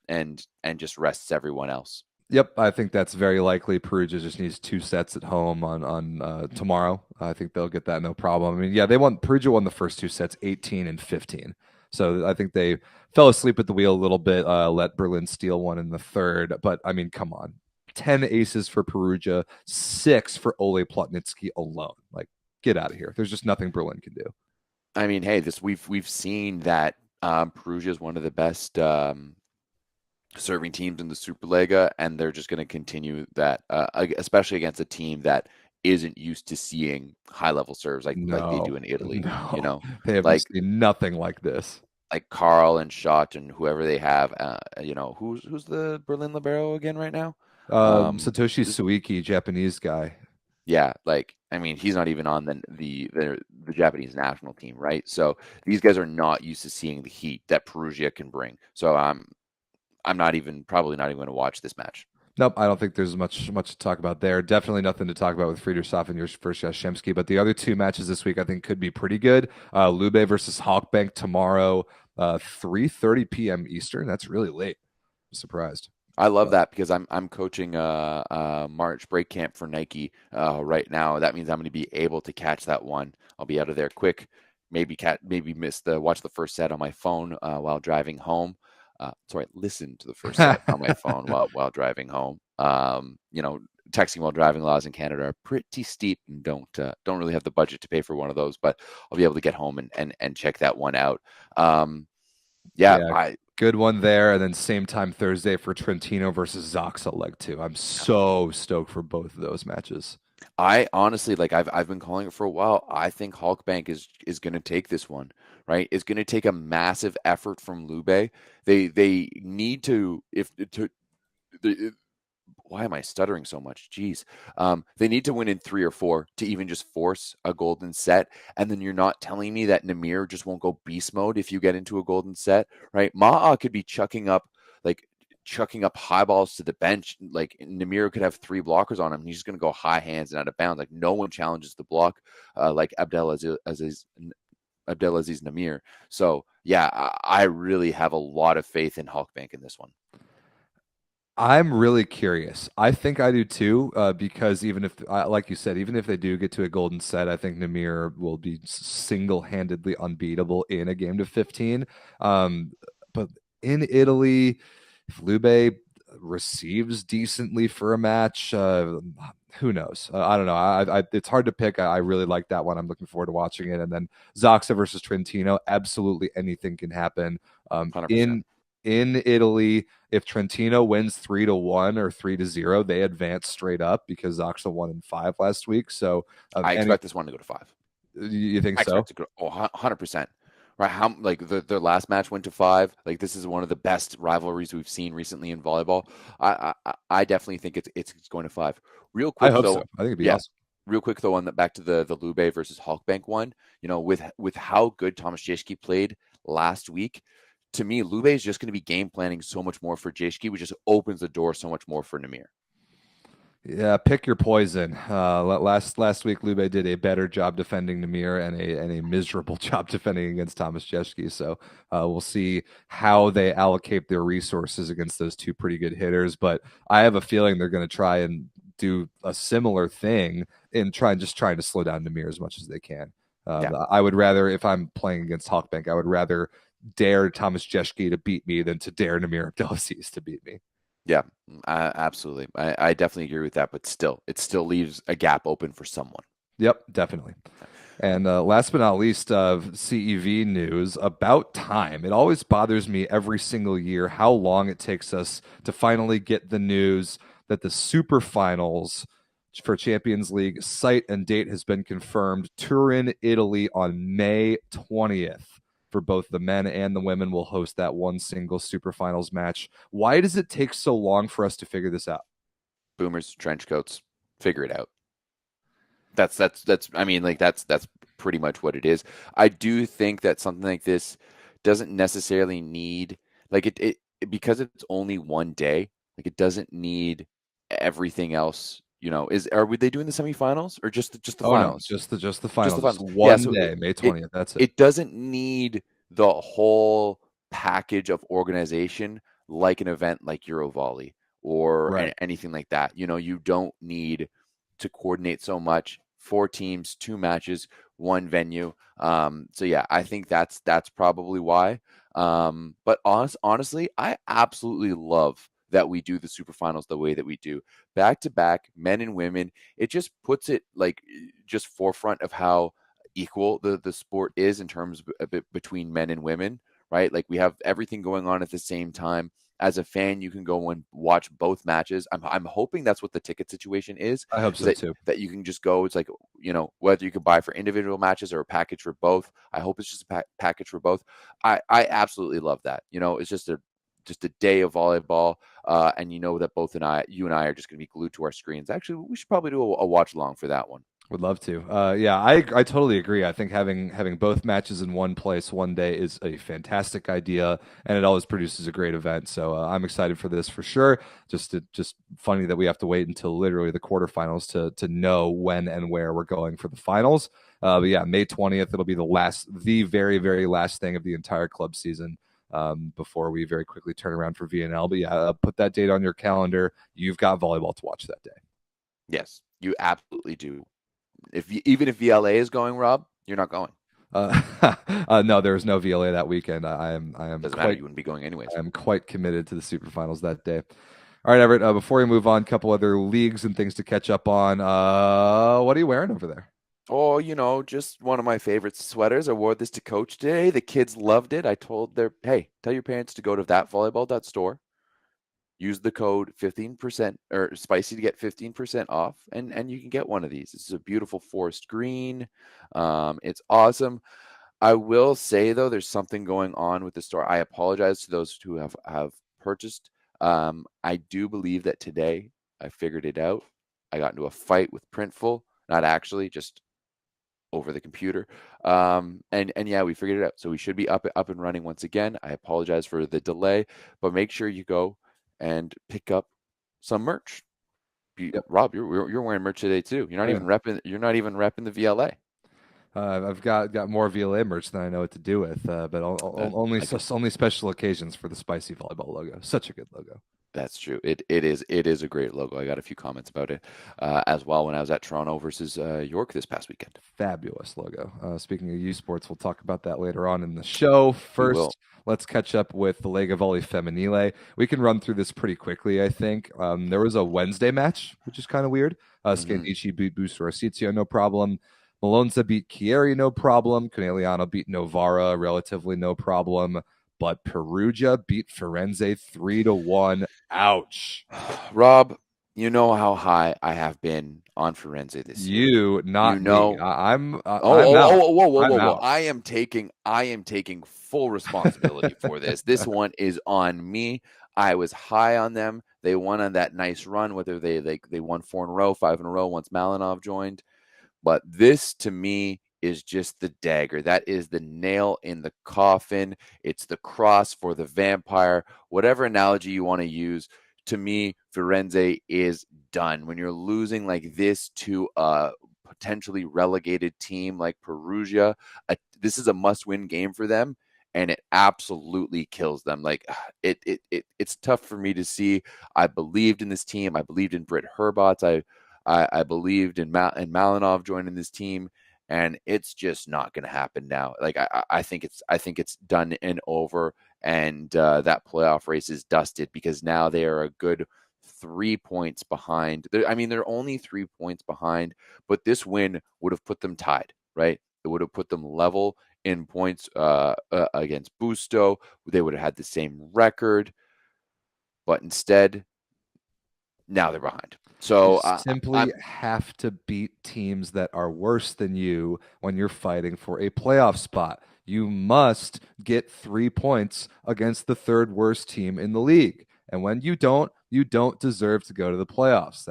And just rests everyone else. Yep, I think that's very likely. Perugia just needs 2 sets at home on tomorrow. I think they'll get that no problem. I mean, yeah, Perugia won the first 2 sets 18-15. So I think they fell asleep at the wheel a little bit, let Berlin steal one in the third. But I mean, come on. 10 aces for Perugia, 6 for Ole Plotnitsky alone. Like, get out of here. There's just nothing Berlin can do. I mean, hey, we've seen that Perugia is one of the best serving teams in the SuperLega, and they're just going to continue that, especially against a team that isn't used to seeing high-level serves like they do in Italy. No. They have seen nothing like this. Like Carl and Schott and whoever they have. Who's the Berlin libero again right now? Satoshi Suiki, Japanese guy. Yeah, I mean, he's not even on the Japanese national team, right? So these guys are not used to seeing the heat that Perugia can bring. So I'm probably not even going to watch this match. Nope, I don't think there's much to talk about there. Definitely nothing to talk about with Friedrichshafen versus Jastrzębski. But the other 2 matches this week I think could be pretty good. Lube versus Hawkbank tomorrow, 3:30 p.m. Eastern. That's really late. I'm surprised. I love that because I'm coaching a March break camp for Nike right now. That means I'm going to be able to catch that one. I'll be out of there quick. Maybe watch the first set on my phone while driving home. Listen to the first set on my phone while driving home. Texting while driving laws in Canada are pretty steep and don't really have the budget to pay for one of those, but I'll be able to get home and check that one out. Good one there. And then same time Thursday for Trentino versus Zaxa leg 2. I'm so stoked for both of those matches. I honestly, I've been calling it for a while. I think Halkbank is going to take this one, right? It's going to take a massive effort from Lube. They need to why am I stuttering so much? Jeez. They need to win in 3 or 4 to even just force a golden set. And then you're not telling me that Namir just won't go beast mode if you get into a golden set, right? Ma'a could be chucking up high balls to the bench. Like Namir could have 3 blockers on him. And he's just going to go high hands and out of bounds. Like no one challenges the block like Abdelaziz Namir. So yeah, I really have a lot of faith in Halkbank in this one. I'm really curious. I think I do too, because even if, like you said, even if they do get to a golden set, I think Namir will be single-handedly unbeatable in a game to 15. But in Italy, if Lube receives decently for a match, who knows? I don't know. It's hard to pick. I really like that one. I'm looking forward to watching it. And then Zaxa versus Trentino, absolutely anything can happen. 100%. In Italy, if Trentino wins 3-1 or 3-0, they advance straight up because Zaxa won in 5 last week. So I expect this one to go to 5. You think so? To go, 100%. Right? Their last match went to 5. Like this is one of the best rivalries we've seen recently in volleyball. I definitely think it's going to 5. Real quick, I hope though, so. I think it'd be awesome. real quick though, on the back to the Lube versus Halkbank one, with how good Thomas Jeschke played last week, to me, Lube is just going to be game planning so much more for Jeschke, which just opens the door so much more for Namir. Yeah, pick your poison. Last week, Lube did a better job defending Namir and a miserable job defending against Thomas Jeschke. So we'll see how they allocate their resources against those two pretty good hitters. But I have a feeling they're going to try and do a similar thing and trying to slow down Namir as much as they can. I would rather, if I'm playing against Halkbank, I would rather dare Thomas Jeschke to beat me than to dare Namir Abdelaziz to beat me. Yeah, absolutely. I definitely agree with that, but still, it still leaves a gap open for someone. Yep, definitely. And last but not least, CEV news, about time. It always bothers me every single year how long it takes us to finally get the news that the SuperFinals for Champions League site and date has been confirmed. Turin, Italy on May 20th. For both the men and the women will host that one single SuperFinals match. Why does it take so long for us to figure this out? Boomers, trench coats, figure it out. That's pretty much what it is. I do think that something like this doesn't necessarily need, like it because it's only one day, like it doesn't need everything else. Are they doing the semifinals or just the finals? No, just the finals. Just the finals. One day, May 20th. That's it. It doesn't need the whole package of organization like an event like Eurovolley or anything like that. You don't need to coordinate so much. 4 teams, 2 matches, 1 venue. So yeah, I think that's probably why. But honestly, I absolutely love that we do the SuperFinals the way that we do, back to back, men and women. It just puts it like just forefront of how equal the sport is in terms of between men and women, right? Like we have everything going on at the same time. As a fan, you can go and watch both matches. I'm hoping that's what the ticket situation is. I hope so too. That you can just go. It's like, whether you could buy for individual matches or a package for both. I hope it's just a package for both. I absolutely love that. It's just a day of volleyball, and that you and I are just going to be glued to our screens. Actually, we should probably do a watch along for that one. Would love to. Yeah, I totally agree. I think having both matches in one place one day is a fantastic idea, and it always produces a great event. So I'm excited for this for sure. Just funny that we have to wait until literally the quarterfinals to know when and where we're going for the finals. But yeah, May 20th, it'll be the very, very last thing of the entire club season. Before we very quickly turn around for VNL. But yeah, put that date on your calendar. You've got volleyball to watch that day. Yes, you absolutely do. Even if VLA is going, Rob, you're not going. No, there's no VLA that weekend. I am. Doesn't matter. You wouldn't be going anyways. I'm quite committed to the SuperFinals that day. All right, Everett. Before we move on, a couple other leagues and things to catch up on. What are you wearing over there? Oh, just one of my favorite sweaters. I wore this to coach today. The kids loved it. I told hey, tell your parents to go to thatvolleyball.store. Use the code 15% or spicy to get 15% off, and you can get one of these. This is a beautiful forest green. It's awesome. I will say though, there's something going on with the store. I apologize to those who have purchased. I do believe that today I figured it out. I got into a fight with Printful, not actually, just over the computer. And yeah, we figured it out. So we should be up and running once again. I apologize for the delay, but make sure you go and pick up some merch. Rob, you're wearing merch today too. You're not even repping. You're not even repping the VLA. I've got more VLA merch than I know what to do with, but only special occasions for the spicy volleyball logo. Such a good logo. That's true. It is a great logo. I got a few comments about it as well when I was at Toronto versus York this past weekend. Fabulous logo. Speaking of USports, we'll talk about that later on in the show. First, let's catch up with the Lega Volley Femminile. We can run through this pretty quickly, I think. There was a Wednesday match, which is kind of weird. Scandici beat Busto Arsizio, no problem. Malonza beat Chieri, no problem. Conegliano beat Novara, relatively no problem. But Perugia beat Firenze 3-1. Ouch. Rob, you know how high I have been on Firenze this year. Not me. I'm whoa. I am taking full responsibility for this. This one is on me. I was high on them. They won on that nice run, whether they won 4 in a row, 5 in a row once Malinov joined. But this to me is just the dagger. That is the nail in the coffin. It's the cross for the vampire. Whatever analogy you want to use, to me, Firenze is done. When you're losing like this to a potentially relegated team like Perugia, this is a must-win game for them, and it absolutely kills them. Like it's tough for me to see. I believed in this team. I believed in Britt Herbots. I believed in Malinov joining this team, and it's just not going to happen now. Like I think it's done and over, and that playoff race is dusted because now they are a good 3 points behind. They're only 3 points behind, but this win would have put them tied, right? It would have put them level in points against Busto. They would have had the same record, but instead, now they're behind. So you simply have to beat teams that are worse than you when you're fighting for a playoff spot. You must get 3 points against the third worst team in the league. And when you don't deserve to go to the playoffs.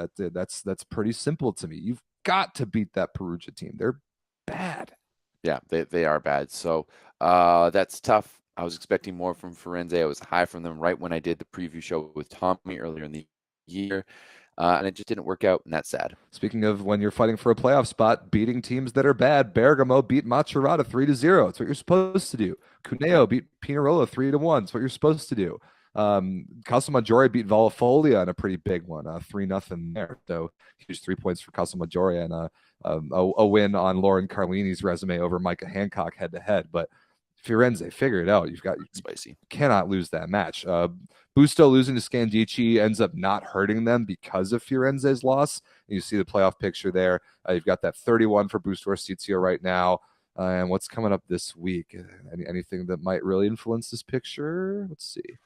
That's pretty simple to me. You've got to beat that Perugia team. They're bad. Yeah, they are bad. So that's tough. I was expecting more from Firenze. I was high from them right when I did the preview show with Tommy earlier in the year. And it just didn't work out, and that's sad. Speaking of when you're fighting for a playoff spot, beating teams that are bad, Bergamo beat Macerata 3-0. It's what you're supposed to do. Cuneo beat Pinerolo 3-1. It's what you're supposed to do. Casalmaggiore beat Vallafolia in a pretty big one, 3-0 there. So huge 3 points for Casalmaggiore and a win on Lauren Carlini's resume over Micah Hancock head-to-head. But Firenze, figure it out. You've got spicy. You cannot lose that match. Busto losing to Scandici ends up not hurting them because of Firenze's loss. You see the playoff picture there. You've got that 31 for Busto Arsizio right now. And what's coming up this week? Anything that might really influence this picture? Let's see.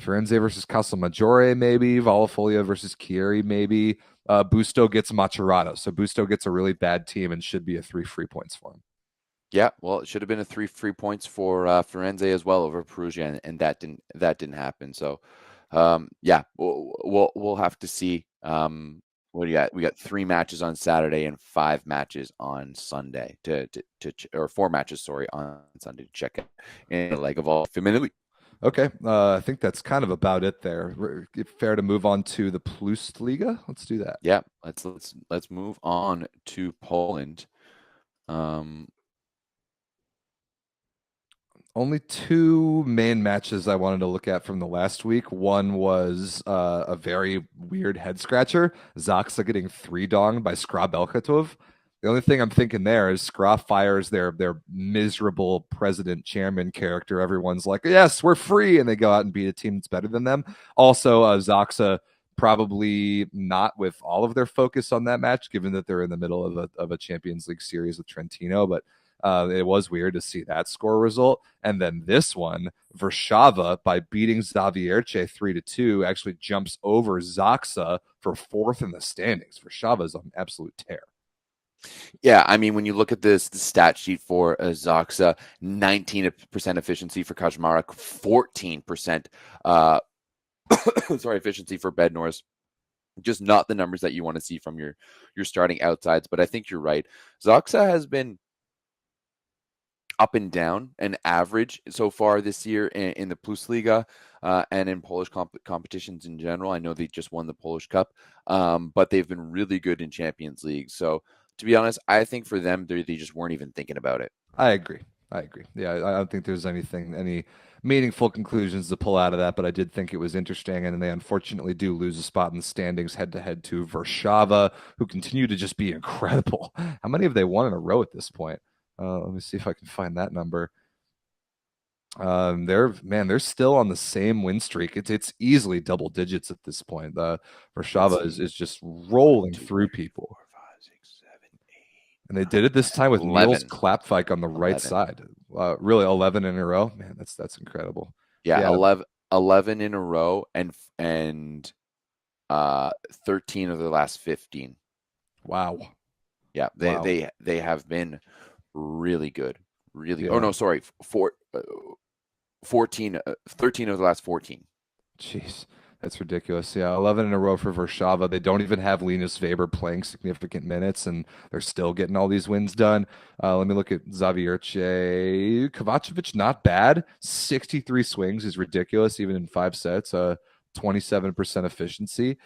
Firenze versus Casalmaggiore, maybe. Vallafolia versus Chieri, maybe. Busto gets Macerata. So Busto gets a really bad team and should be a 3 free points for him. Yeah, well, it should have been a 3 free points for Firenze as well over Perugia, and that didn't happen. So, yeah, we'll have to see. What do you got? We got 3 matches on Saturday and 5 matches on Sunday or 4 matches, sorry, on Sunday to check it in the leg of all femininity. Okay, I think that's kind of about it there. Fair to move on to the Plus Liga? Let's do that. Yeah, let's move on to Poland. Only 2 main matches I wanted to look at from the last week. One was a very weird head scratcher. Zaksa getting 3-donged by Skra Belchatov. The only thing I'm thinking there is Skra fires their miserable president chairman character. Everyone's like, yes, we're free. And they go out and beat a team that's better than them. Also, Zaksa probably not with all of their focus on that match, given that they're in the middle of a Champions League series with Trentino. But it was weird to see that score result. And then this one, Warszawa, by beating Zawiercie 3-2, actually jumps over Zaksa for 4th in the standings. Warszawa is on absolute tear. Yeah, I mean, when you look at the stat sheet for Zaksa, 19% efficiency for Kaczmarek, 14% efficiency for Bednorz. Just not the numbers that you want to see from your starting outsides. But I think you're right. Zaksa has been up and down and average so far this year in the Plus Liga and in Polish competitions in general. I know they just won the Polish Cup, but they've been really good in Champions League. So to be honest, I think for them, they just weren't even thinking about it. I agree. Yeah, I don't think there's any meaningful conclusions to pull out of that, but I did think it was interesting, and they unfortunately do lose a spot in the standings head-to-head to Warszawa, who continue to just be incredible. How many have they won in a row at this point? Let me see if I can find that number. They're still on the same win streak. It's easily double digits at this point. Warszawa is just rolling through people. 4, 5, 6, 7, 8. And they did it this time with 11. Niels Klapvik on the right side. Really, 11 in a row. Man, that's incredible. Yeah, 11 in a row, and 13 of the last 15. Wow. Yeah, they have been really good. Really. Yeah. Oh no, sorry. 13 of the last 14. Jeez. That's ridiculous. Yeah, 11 in a row for Warszawa. They don't even have Linus Weber playing significant minutes, and they're still getting all these wins done. Let me look at Zawiercie. Kovacevic, not bad. 63 swings is ridiculous, even in 5 sets. 27% efficiency.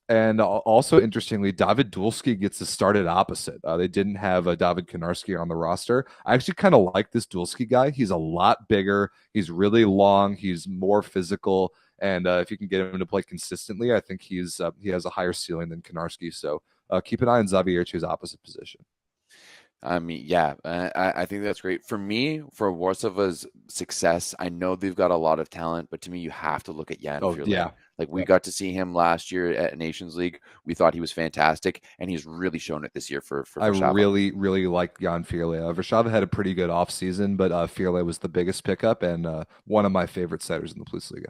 And also, interestingly, David Dulski gets to start at opposite. They didn't have David Konarski on the roster. I actually kind of like this Dulski guy. He's a lot bigger. He's really long. He's more physical. And if you can get him to play consistently, I think he has a higher ceiling than Konarski. So keep an eye on Zawiercie's opposite position. I mean, yeah, I think that's great. For me, for Warszawa's success, I know they've got a lot of talent, but to me, you have to look at Jan Firle. Yeah. Like, we got to see him last year at Nations League. We thought he was fantastic, and he's really shown it this year for Warszawa. I really, really like Jan Firle. Warszawa had a pretty good offseason, but Firle was the biggest pickup and one of my favorite setters in the Plusliga.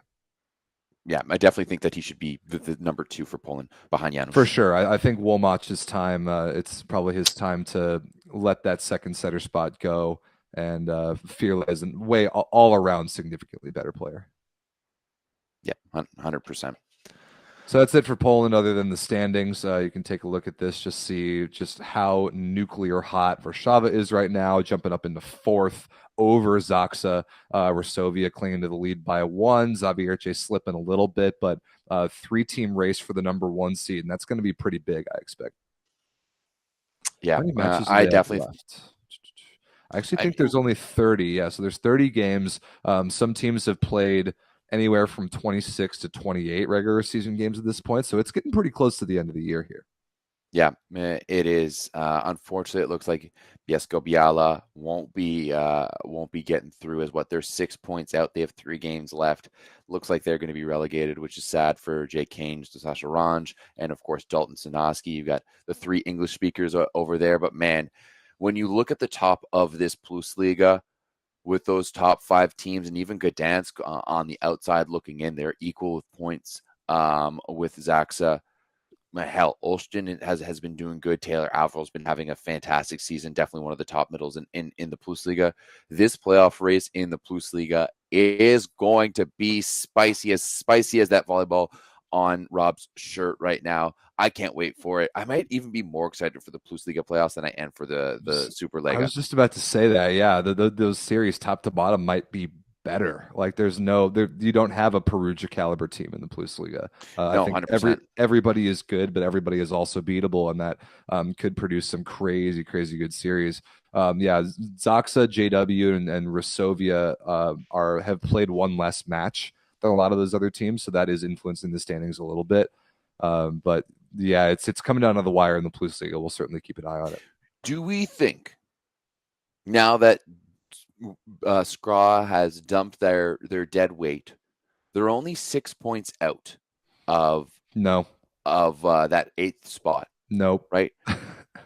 Yeah, I definitely think that he should be the number 2 for Poland behind Janusz. For sure. I think Wolmach's time, it's probably his time to let that second setter spot go. And Firle is a way all around significantly better player. Yeah, 100%. So that's it for Poland other than the standings. You can take a look at this, see just how nuclear hot Warszawa is right now, jumping up into 4th over Zaksa. Resovia clinging to the lead by 1. Zawiercie slipping a little bit, but 3-team race for the number 1 seed, and that's going to be pretty big, I expect. Yeah, I definitely left? I actually think there's only 30. Yeah, so there's 30 games. Some teams have played anywhere from 26 to 28 regular season games at this point, so it's getting pretty close to the end of the year here. Yeah, it is. Unfortunately, it looks like Bielsko-Biała won't be getting through as what they're 6 points out. They have 3 games left. Looks like they're going to be relegated, which is sad for Jay Kanes, Sasha Range, and of course Dalton Sinoski. You've got the 3 English speakers over there. But man, when you look at the top of this Plusliga with those top 5 teams, and even Gdansk on the outside looking in, they're equal with points with Zaksa. Hell, Olsztyn has been doing good. Taylor Avrill's been having a fantastic season. Definitely one of the top middles in the Plusliga. This playoff race in the Plusliga is going to be spicy as that volleyball on Rob's shirt right now. I can't wait for it. I might even be more excited for the Plusliga playoffs than I am for the SuperLega. I was just about to say that. Yeah, those series top to bottom might be better. Like you don't have a Perugia caliber team in the Plusliga. No, I think 100%. everybody is good, but everybody is also beatable, and that could produce some crazy good series. Zaksa, JW, and Resovia have played one less match than a lot of those other teams, so that is influencing the standings a little bit. But yeah, it's coming down to the wire in the Plusliga. We'll certainly keep an eye on it. Do we think now that Skra has dumped their dead weight, they're only 6 points out of that 8th spot? Nope. Right?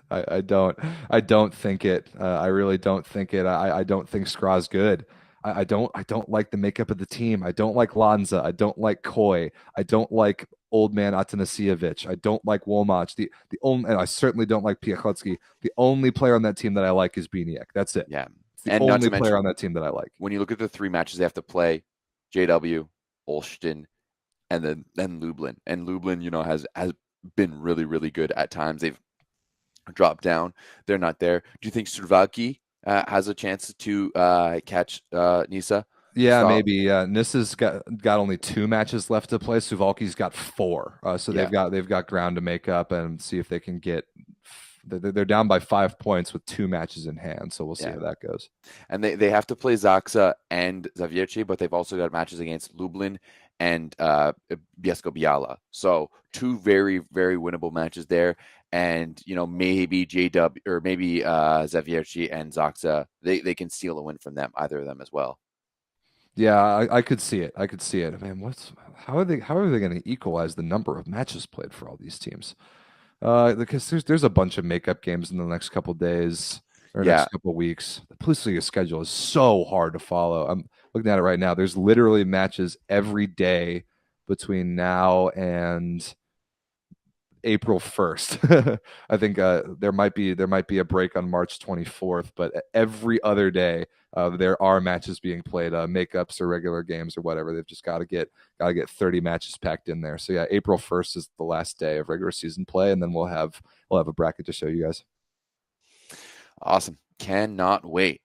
I don't think it. I really don't think it. I don't think Skra's good. I don't like the makeup of the team. I don't like Lanza. I don't like Koi. I don't like old man Atanasievich. I don't like Wolmach. And I certainly don't like Piechocki. The only player on that team that I like is Biniak. That's it. Yeah. It's the only player on that team that I like. When you look at the 3 matches they have to play, JW, Olsztyn, and then Lublin. And Lublin, has been really, really good at times. They've dropped down. They're not there. Do you think Suwałki has a chance to catch Nysa? Yeah, maybe. Nissa's got only 2 matches left to play. Suwałki's got 4. So they've got ground to make up and see if they can get. They're down by 5 points with 2 matches in hand, so we'll see how that goes. And they have to play Zaksa and Zawiercie, but they've also got matches against Lublin and Bielsko-Biała. So 2 very, very winnable matches there. And maybe JW or maybe Zawiercie and Zaksa, they can steal a win from them, either of them as well. Yeah, I could see it. Man, how are they going to equalize the number of matches played for all these teams? Because there's a bunch of makeup games in the next couple days or next couple weeks. The Plusliga schedule is so hard to follow. I'm looking at it right now. There's literally matches every day between now and April 1st. I think there might be a break on March 24th, but every other day there are matches being played, makeups or regular games or whatever. They've just got to get 30 matches packed in there. So yeah, April 1st is the last day of regular season play, and then we'll have a bracket to show you guys. Awesome. Cannot wait.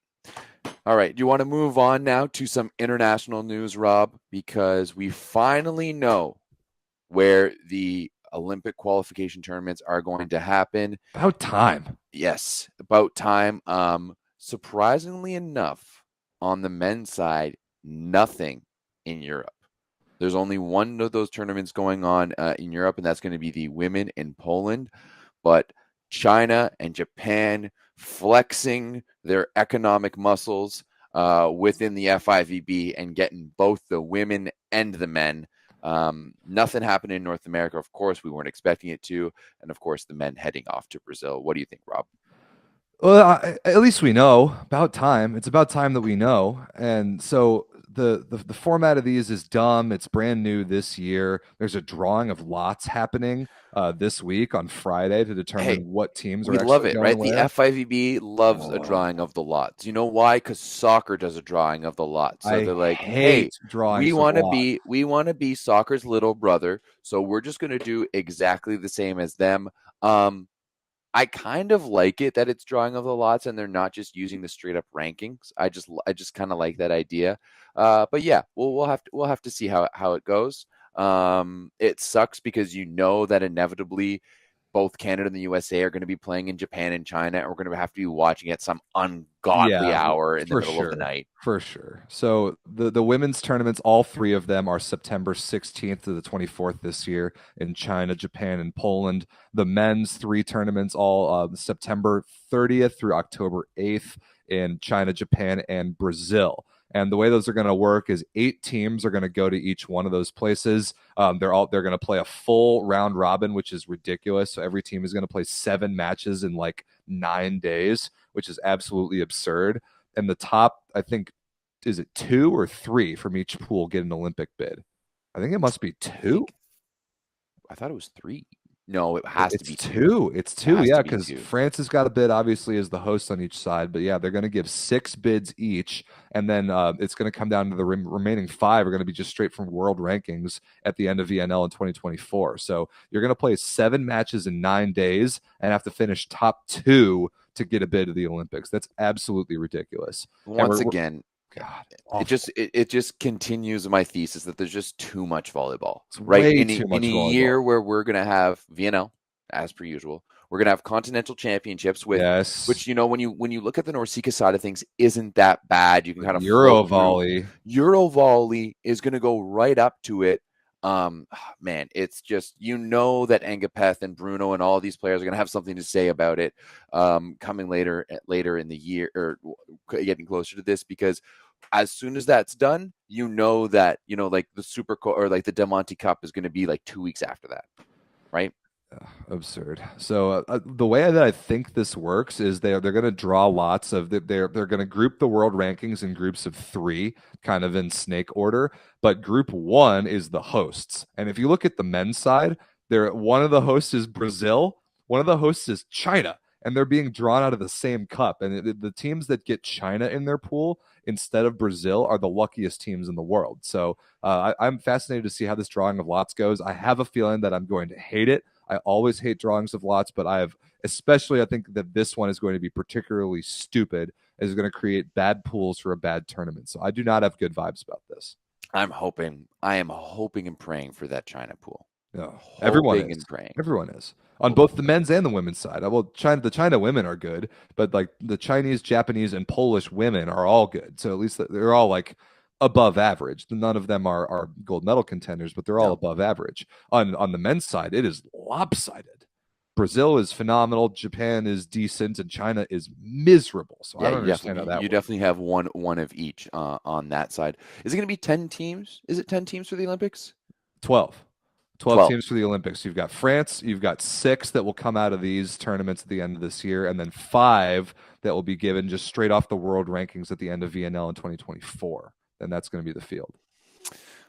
All right. Do you want to move on now to some international news, Rob? Because we finally know where the Olympic qualification tournaments are going to happen. About time. Yes, about time. Surprisingly enough, on the men's side, nothing in Europe. There's only one of those tournaments going on in Europe, and that's going to be the women in Poland. But China and Japan flexing their economic muscles within the FIVB and getting both the women and the men. Nothing happened in North America. Of course, we weren't expecting it to. And of course, the men heading off to Brazil. What do you think, Rob? Well, at least we know. About time. It's about time that we know. And so the format of these is dumb. It's brand new this year. There's a drawing of lots happening this week on Friday to determine what teams are we actually love it, going right? where. The FIVB loves a drawing of the lots. You know why? Because soccer does a drawing of the lots. So they're like, hey, we want to be soccer's little brother. So we're just going to do exactly the same as them. I kind of like it that it's drawing of the lots and they're not just using the straight up rankings. I just kind of like that idea. But yeah, we'll have to see how it goes. It sucks because you know that inevitably both Canada and the USA are going to be playing in Japan and China, and we're going to have to be watching at some ungodly hour in the middle of the night. For sure. So the women's tournaments, all three of them are September 16th to the 24th this year in China, Japan, and Poland. The men's three tournaments, all September 30th through October 8th in China, Japan, and Brazil. And the way those are going to work is 8 teams are going to go to each one of those places. They're going to play a full round robin, which is ridiculous. So every team is going to play 7 matches in like 9 days, which is absolutely absurd. And the top, I think, is it 2 or 3 from each pool get an Olympic bid? I think it must be 2. I thought it was 3. No, it has to be 2. It's 2, yeah, because France has got a bid, obviously, as the host on each side. But yeah, they're going to give 6 bids each, and then it's going to come down to the remaining 5 are going to be just straight from world rankings at the end of VNL in 2024. So you're going to play 7 matches in 9 days and have to finish top 2 to get a bid to the Olympics. That's absolutely ridiculous. Once again, God, it just continues my thesis that there's just too much volleyball, it's right? In a year where we're gonna have VNL as per usual, we're gonna have continental championships with which, you know, when you look at the NORCECA side of things, isn't that bad. You can kind of Euro volley is gonna go right up to it. Man, it's just, you know, that Engapeth and Bruno and all these players are going to have something to say about it coming later in the year, or getting closer to this, because as soon as that's done, you know that, you know, like the or like the Del Monte Cup is going to be like 2 weeks after that, right? Absurd. So the way that I think this works is they're going to draw lots of they're going to group the world rankings in groups of 3, kind of in snake order. But group 1 is the hosts, and if you look at the men's side, one of the hosts is Brazil, one of the hosts is China, and they're being drawn out of the same cup. And the teams that get China in their pool instead of Brazil are the luckiest teams in the world. So I'm fascinated to see how this drawing of lots goes. I have a feeling that I'm going to hate it. I always hate drawings of lots, but I think that this one is going to be particularly stupid, as it's going to create bad pools for a bad tournament. So I do not have good vibes about this. I am hoping and praying for that China pool. No, everyone is on both the men's and the women's side. Well, the China women are good, but like the Chinese, Japanese, and Polish women are all good. So at least they're all like above average. None of them are gold medal contenders, but they're all above average. On the men's side, it is lopsided. Brazil is phenomenal, Japan is decent, and China is miserable. So I don't understand how that works. Definitely have one of each on that side. Is it going to be 10 teams? Is it 10 teams for the Olympics? 12 teams for the Olympics. You've got France, you've got 6 that will come out of these tournaments at the end of this year, and then 5 that will be given just straight off the world rankings at the end of VNL in 2024. And that's going to be the field.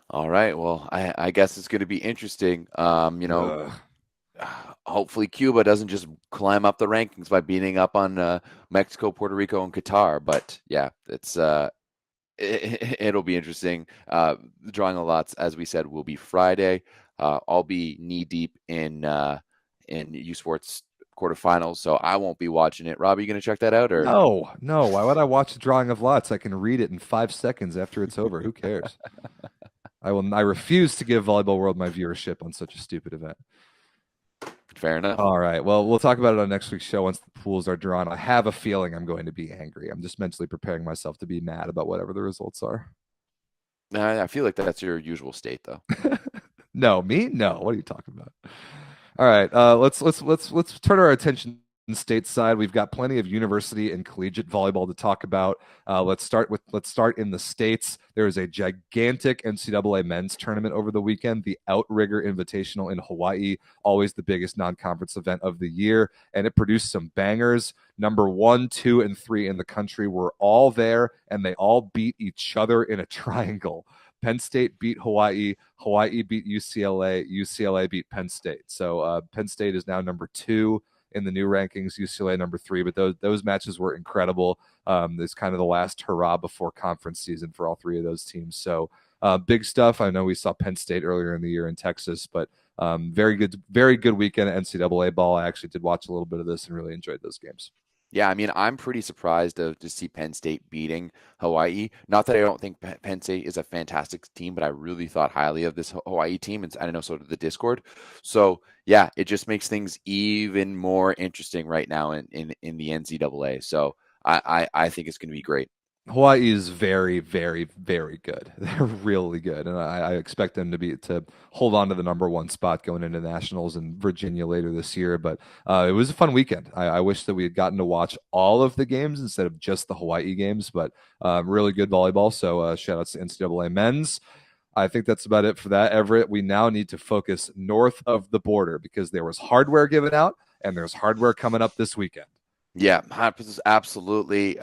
All right. Well, I guess it's going to be interesting. You know, hopefully Cuba doesn't just climb up the rankings by beating up on Mexico, Puerto Rico, and Qatar. But yeah, it'll be interesting. Drawing the lots, as we said, will be Friday. I'll be knee deep in USports quarterfinals, so I won't be watching it. Rob, are you going to check that out? Or No. Why would I watch the drawing of lots? I can read it in 5 seconds after it's over. Who cares? I refuse to give Volleyball World my viewership on such a stupid event. Fair enough. All right. Well, we'll talk about it on next week's show once the pools are drawn. I have a feeling I'm going to be angry. I'm just mentally preparing myself to be mad about whatever the results are. I feel like that's your usual state, though. No, me? No. What are you talking about? All right. Let's turn our attention stateside. We've got plenty of university and collegiate volleyball to talk about. Let's start in the States. There is a gigantic NCAA men's tournament over the weekend, the Outrigger Invitational in Hawaii, always the biggest non-conference event of the year, and it produced some bangers. Number 1, 2, and 3 in the country were all there, and they all beat each other in a triangle. Penn State beat Hawaii. Hawaii beat UCLA. UCLA beat Penn State. So Penn State is now number 2 in the new rankings, UCLA number 3, but those matches were incredible. It's kind of the last hurrah before conference season for all 3 of those teams. So big stuff. I know we saw Penn State earlier in the year in Texas, but very good weekend at NCAA ball. I actually did watch a little bit of this and really enjoyed those games. Yeah, I mean, I'm pretty surprised to see Penn State beating Hawaii. Not that I don't think Penn State is a fantastic team, but I really thought highly of this Hawaii team, and I know so did the Discord. So yeah, it just makes things even more interesting right now in the NCAA. So I think it's going to be great. Hawaii is very, very, very good. They're really good, and I expect them to hold on to the number 1 spot going into nationals in Virginia later this year. But it was a fun weekend. I wish that we had gotten to watch all of the games instead of just the Hawaii games. But really good volleyball. So shout outs to NCAA men's. I think that's about it for that. Everett, we now need to focus north of the border because there was hardware given out, and there's hardware coming up this weekend. Yeah, absolutely.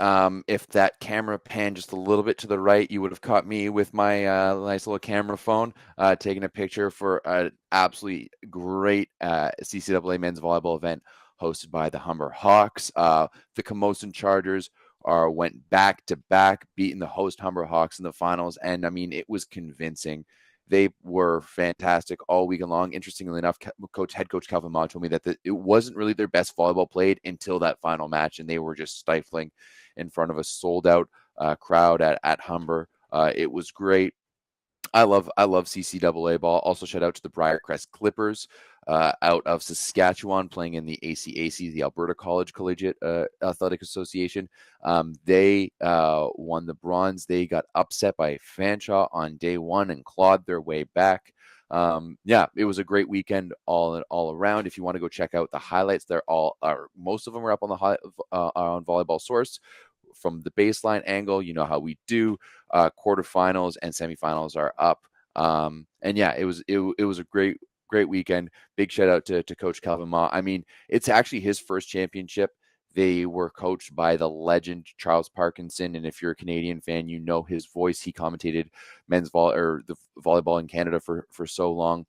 If that camera panned just a little bit to the right, you would have caught me with my nice little camera phone taking a picture for an absolutely great CCAA men's volleyball event hosted by the Humber Hawks. The Camosun Chargers went back to back, beating the host Humber Hawks in the finals, and I mean, it was convincing. They were fantastic all weekend long. Interestingly enough, head coach Calvin Ma told me that it wasn't really their best volleyball played until that final match, and they were just stifling in front of a sold-out crowd at Humber. It was great. I love CCAA ball. Also, shout out to the Briarcrest Clippers out of Saskatchewan, playing in the ACAC, the Alberta College Collegiate Athletic Association. They won the bronze. They got upset by Fanshawe on day 1 and clawed their way back. Yeah, it was a great weekend all around. If you want to go check out the highlights, most of them are up on on Volleyball Source. From the baseline angle, you know how we do. Quarterfinals and semifinals are up. And yeah, it was a great weekend. Big shout out to Coach Calvin Ma. I mean, it's actually his first championship. They were coached by the legend Charles Parkinson, and if you're a Canadian fan, you know his voice. He commentated the volleyball in Canada for so long.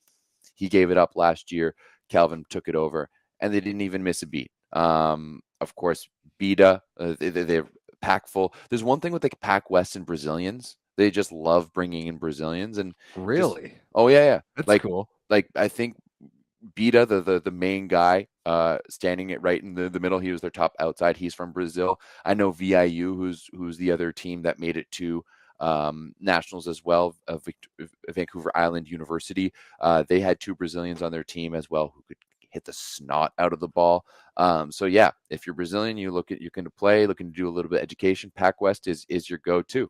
He gave it up last year. Calvin took it over, and they didn't even miss a beat. Of course, Beta, they're pack full. There's one thing with the Pac West and Brazilians. They just love bringing in Brazilians. And really, yeah, that's cool. Like I think Beta, the main guy, standing it right in the middle. He was their top outside. He's from Brazil. I know VIU, who's the other team that made it to nationals as well. Vancouver Island University. They had 2 Brazilians on their team as well who could hit the snot out of the ball. So yeah, if you're Brazilian, you're looking to play, looking to do a little bit of education, Pac West is your go-to.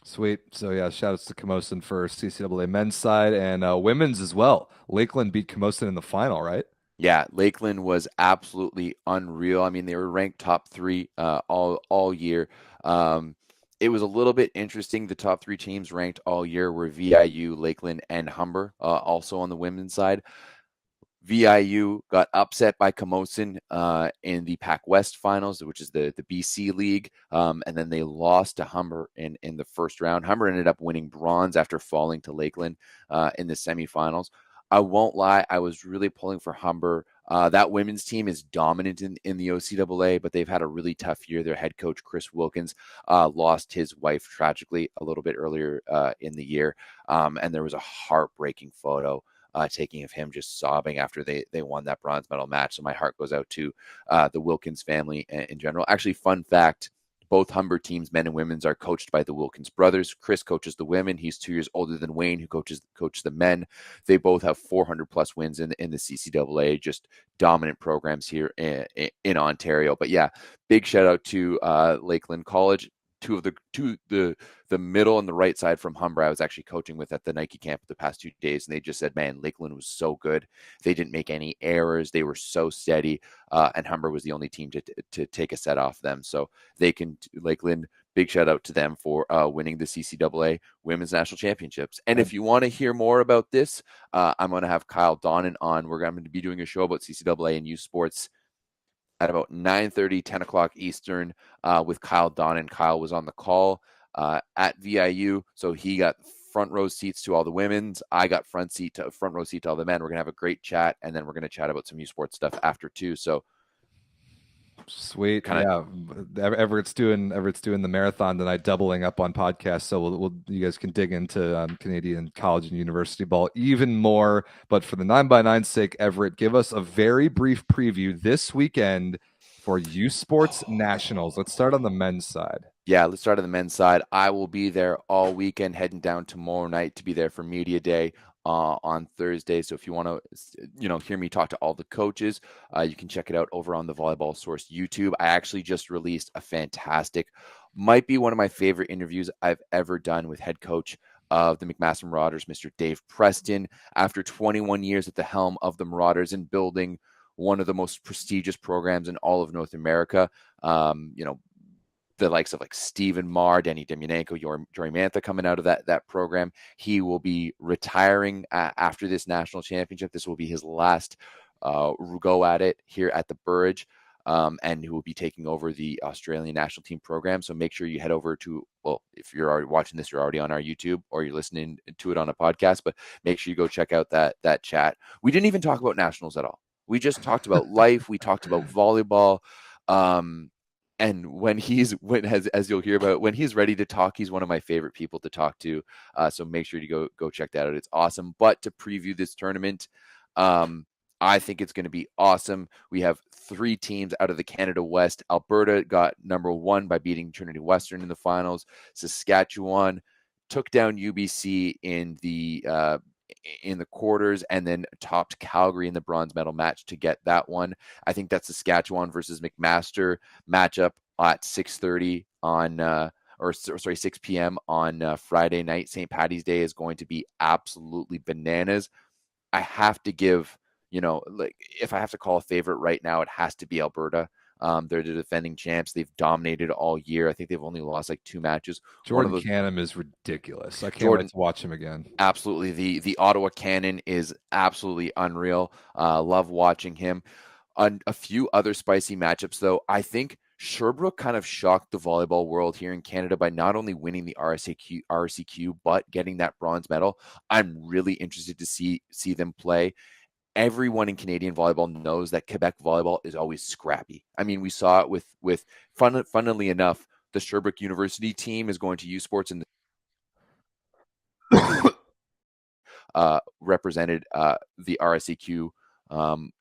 Sweet. So yeah, shout outs to Camosun for CCAA men's side and women's as well. Lakeland beat Camosun in the final, right? Yeah, Lakeland was absolutely unreal. I mean, they were ranked top 3 all year. It was a little bit interesting. The top 3 teams ranked all year were VIU, Lakeland, and Humber, also on the women's side. VIU got upset by Camosun in the Pac West finals, which is the BC League, and then they lost to Humber in the first round. Humber ended up winning bronze after falling to Lakeland in the semifinals. I won't lie, I was really pulling for Humber That women's team is dominant in the OCAA, but they've had a really tough year. Their head coach, Chris Wilkins, lost his wife tragically a little bit earlier in the year. And there was a heartbreaking photo taking of him just sobbing after they won that bronze medal match. So my heart goes out to the Wilkins family in general. Actually, fun fact, both Humber teams, men and women's, are coached by the Wilkins brothers. Chris coaches the women. He's 2 years older than Wayne, who coaches the men. They both have 400 plus wins in the CCAA, just dominant programs here in Ontario. But yeah, big shout out to Lakeland College. The middle and the right side from Humber I was actually coaching with at the Nike camp the past 2 days, and they just said, man, Lakeland was so good. They didn't make any errors. They were so steady, and Humber was the only team to take a set off them. So Lakeland, big shout out to them for winning the CCAA Women's National Championships. And if you want to hear more about this, I'm going to have Kyle Donnan on. We're going to be doing a show about CCAA and USports at about 9:30, 10 o'clock Eastern with Kyle Donnan. Kyle was on the call at VIU, so he got front row seats to all the women's. I got front row seat to all the men. We're going to have a great chat, and then we're going to chat about some USports stuff after too. So sweet. Everett's doing the marathon tonight, doubling up on podcasts. So you guys can dig into Canadian college and university ball even more. But for the 9x9's sake, Everett, give us a very brief preview this weekend for USports Nationals. Let's start on the men's side. Yeah, let's start on the men's side. I will be there all weekend, heading down tomorrow night to be there for media day on Thursday. So if you want to, hear me talk to all the coaches, you can check it out over on the Volleyball Source YouTube. I actually just released a fantastic, might be one of my favorite interviews I've ever done with head coach of the McMaster Marauders, Mr. Dave Preston, after 21 years at the helm of the Marauders and building one of the most prestigious programs in all of North America. The likes of like Stephen Marr, Danny Demyanenko, Jory Mantha coming out of that program. He will be retiring after this national championship. This will be his last go at it here at the Burridge, and he will be taking over the Australian national team program. So make sure you head over to, if you're already watching this, you're already on our YouTube or you're listening to it on a podcast, but make sure you go check out that chat. We didn't even talk about nationals at all. We just talked about life. We talked about volleyball. And as you'll hear about, when he's ready to talk, he's one of my favorite people to talk to. So make sure you go check that out. It's awesome. But to preview this tournament, I think it's going to be awesome. We have 3 teams out of the Canada West. Alberta got number 1 by beating Trinity Western in the finals. Saskatchewan took down UBC in the quarters and then topped Calgary in the bronze medal match to get that one. I think that's Saskatchewan versus McMaster matchup at 6:30 on 6 p.m. on Friday night. St. Paddy's Day is going to be absolutely bananas. I have to give, if I have to call a favorite right now, it has to be Alberta. They're the defending champs. They've dominated all year. I think they've only lost like 2 matches. Jordan Cannon is ridiculous. I can't wait to watch him again. Absolutely. The Ottawa Cannon is absolutely unreal. Love watching him. A few other spicy matchups, though. I think Sherbrooke kind of shocked the volleyball world here in Canada by not only winning the RSCQ, but getting that bronze medal. I'm really interested to see them play. Everyone in Canadian volleyball knows that Quebec volleyball is always scrappy. I mean, we saw it with funnily enough, the Sherbrooke University team is going to USports and represented the RSCQ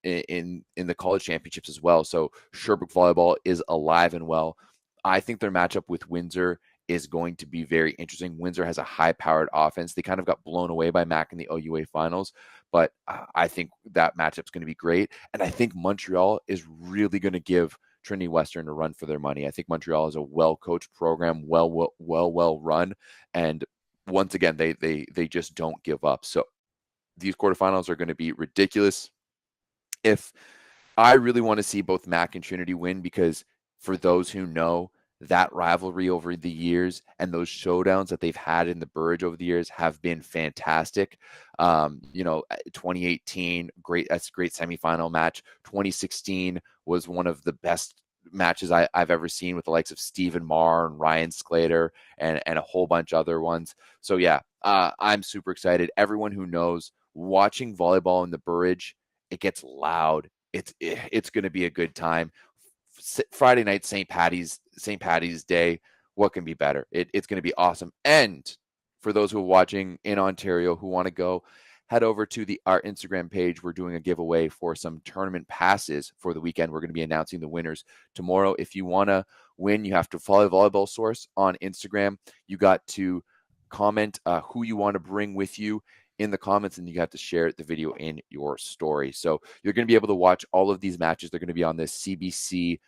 in the college championships as well. So Sherbrooke volleyball is alive and well. I think their matchup with Windsor is going to be very interesting. Windsor has a high-powered offense. They kind of got blown away by Mac in the OUA finals, but I think that matchup's going to be great. And I think Montreal is really going to give Trinity Western a run for their money. I think Montreal is a well-coached program, well run, and once again, they just don't give up. So these quarterfinals are going to be ridiculous. If I really want to see both Mac and Trinity win, because for those who know, that rivalry over the years and those showdowns that they've had in the Burridge over the years have been fantastic. 2018, that's a great semifinal match. 2016 was one of the best matches I've ever seen, with the likes of Stephen Marr and Ryan Sclater and a whole bunch of other ones. So yeah, I'm super excited. Everyone who knows, watching volleyball in the Burridge, it gets loud. it's going to be a good time. Friday night, St. Patty's Day. What can be better? It's going to be awesome. And for those who are watching in Ontario who want to go, head over to our Instagram page. We're doing a giveaway for some tournament passes for the weekend. We're going to be announcing the winners tomorrow. If you want to win, you have to follow Volleyball Source on Instagram. You got to comment who you want to bring with you in the comments, and you got to share the video in your story. So you're going to be able to watch all of these matches. They're going to be on the CBC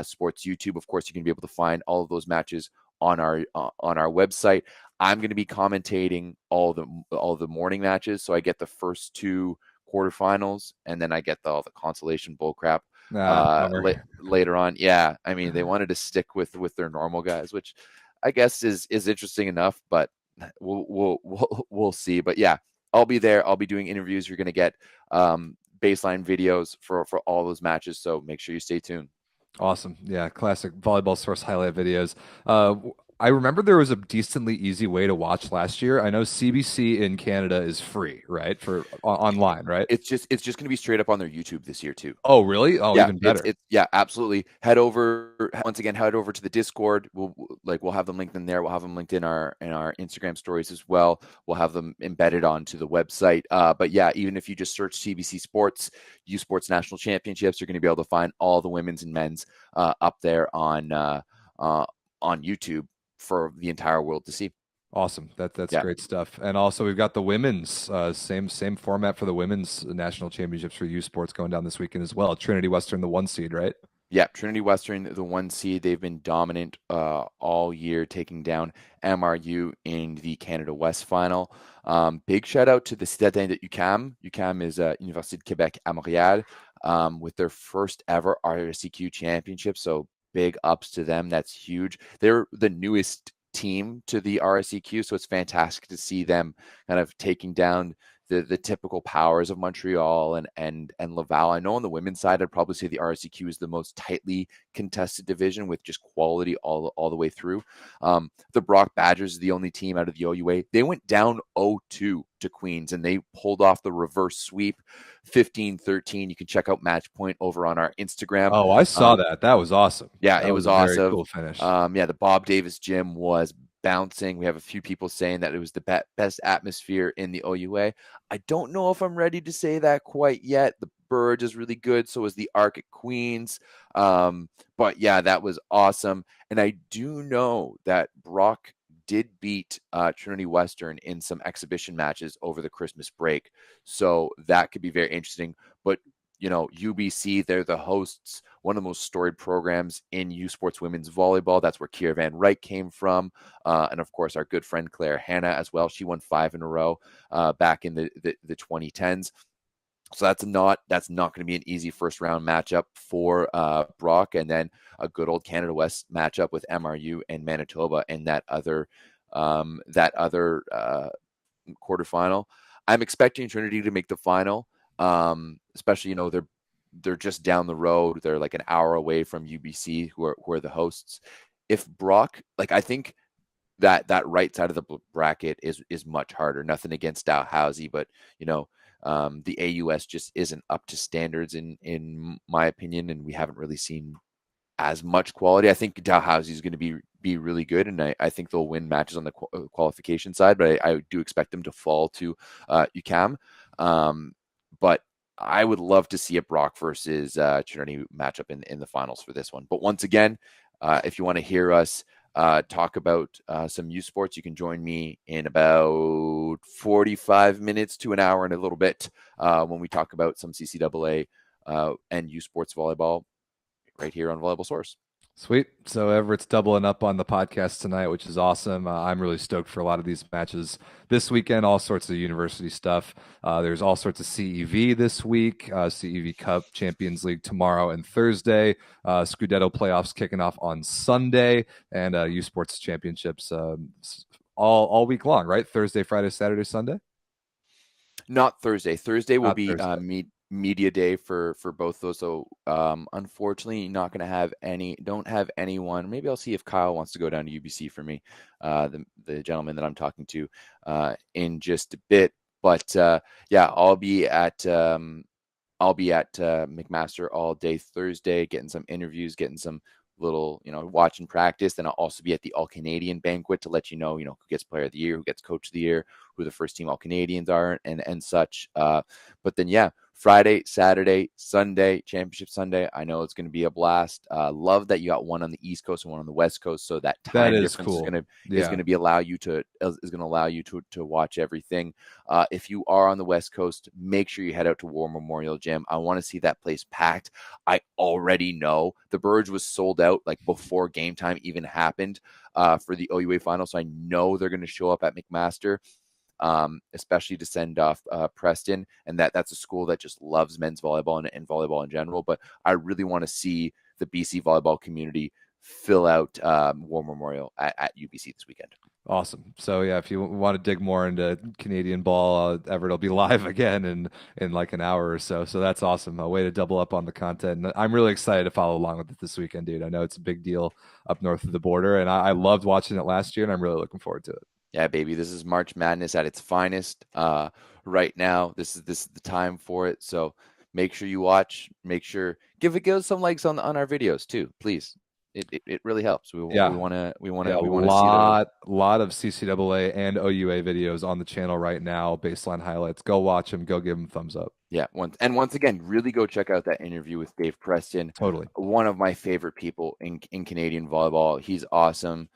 Sports YouTube. Of course, you're going to be able to find all of those matches on our website. I'm going to be commentating all the morning matches, so I get the first 2 quarterfinals, and then I get all the consolation bull crap later on. Yeah, I mean, they wanted to stick with their normal guys, which I guess is interesting enough, but we'll see. But yeah, I'll be there. I'll be doing interviews. You're going to get baseline videos for all those matches, so make sure you stay tuned. Awesome. Yeah, classic Volleyball Source highlight videos. I remember there was a decently easy way to watch last year. I know CBC in Canada is free, right? For online, right? It's just going to be straight up on their YouTube this year too. Oh, really? Oh, yeah, even better. Yeah, absolutely. Head over to the Discord. We'll have them linked in there. We'll have them linked in our Instagram stories as well. We'll have them embedded onto the website. But yeah, even if you just search CBC Sports, USports National Championships, you're going to be able to find all the women's and men's up there on YouTube for the entire world to see. Awesome. That's great stuff. And also we've got the women's same format for the women's national championships for USports going down this weekend as well. Trinity Western, the 1 seed, right? Yeah, Trinity Western, the 1 seed. They've been dominant all year, taking down MRU in the Canada West final. Big shout out to the Citadins de UQAM. UQAM is Université de Québec à Montréal, with their first ever RSEQ championship. So big ups to them. That's huge. They're the newest team to the RSEQ, so it's fantastic to see them kind of taking down the typical powers of Montreal and Laval. I know on the women's side, I'd probably say the RSEQ is the most tightly contested division with just quality all the way through. The Brock Badgers is the only team out of the OUA. They went down 0-2 to Queens, and they pulled off the reverse sweep, 15-13. You can check out Match Point over on our Instagram. Oh, I saw that. That was awesome. Yeah, it was awesome. Very cool finish. Yeah, the Bob Davis gym was bouncing. We have a few people saying that it was the best atmosphere in the OUA. I don't know if I'm ready to say that quite yet. The Burge is really good. So is the Arc at Queens. But yeah, that was awesome. And I do know that Brock did beat Trinity Western in some exhibition matches over the Christmas break. So that could be very interesting. But you know, UBC, they're the hosts, one of the most storied programs in USports women's volleyball. That's where Kiera Van Ryk came from. And of course, our good friend Claire Hanna as well. She won 5 in a row back in the 2010s. So that's not going to be an easy first round matchup for Brock. And then a good old Canada West matchup with MRU and Manitoba in that other quarterfinal. I'm expecting Trinity to make the final. Especially, you know, they're just down the road. They're like an hour away from UBC, who are the hosts. If Brock, like, I think that right side of the bracket is much harder. Nothing against Dalhousie, but you know, the AUS just isn't up to standards in my opinion, and we haven't really seen as much quality. I think Dalhousie is going to be really good, and I think they'll win matches on the qualification side, but I do expect them to fall to UQAM. But I would love to see a Brock versus Trinity matchup in the finals for this one. But once again, if you want to hear us talk about some USports, you can join me in about 45 minutes to an hour and a little bit when we talk about some CCAA and USports volleyball right here on Volleyball Source. Sweet. So Everett's doubling up on the podcast tonight, which is awesome. I'm really stoked for a lot of these matches this weekend, all sorts of university stuff. There's all sorts of CEV this week, CEV Cup, Champions League tomorrow and Thursday, Scudetto playoffs kicking off on Sunday, and USports championships all week long, right? Thursday, Friday, Saturday, Sunday? Not Thursday. Thursday will be Thursday. Media day for both those. So unfortunately not going to don't have anyone. Maybe I'll see if Kyle wants to go down to UBC for me, the gentleman that I'm talking to in just a bit. But yeah, I'll be at I'll be at McMaster all day Thursday, getting some interviews, getting some little, watch and practice. Then I'll also be at the All Canadian banquet to let you know, who gets Player of the Year, who gets Coach of the Year, who the first team All Canadians are, and such. But then, yeah, Friday, Saturday, Sunday, Championship Sunday. I know it's going to be a blast. Love that you got one on the East Coast and one on the West Coast, so that time difference cool. is going to allow you to watch everything. If you are on the West Coast, make sure you head out to War Memorial Gym. I want to see that place packed. I already know the Burge was sold out like before game time even happened for the OUA final, so I know they're going to show up at McMaster. Especially to send off Preston, and that's a school that just loves men's volleyball and volleyball in general. But I really want to see the BC volleyball community fill out War Memorial at UBC this weekend. Awesome. So yeah, if you want to dig more into Canadian ball, Everett will be live again in like an hour or so. So that's awesome. A way to double up on the content. And I'm really excited to follow along with it this weekend, dude. I know it's a big deal up north of the border, and I loved watching it last year, and I'm really looking forward to it. Yeah, baby, this is March Madness at its finest. Right now, this is the time for it. So make sure you watch. Make sure give some likes on our videos too, please. It really helps. We want to see lot of CCAA and OUA videos on the channel right now. Baseline highlights. Go watch them. Go give them thumbs up. Yeah. Once again, really go check out that interview with Dave Preston. Totally. One of my favorite people in Canadian volleyball. He's awesome.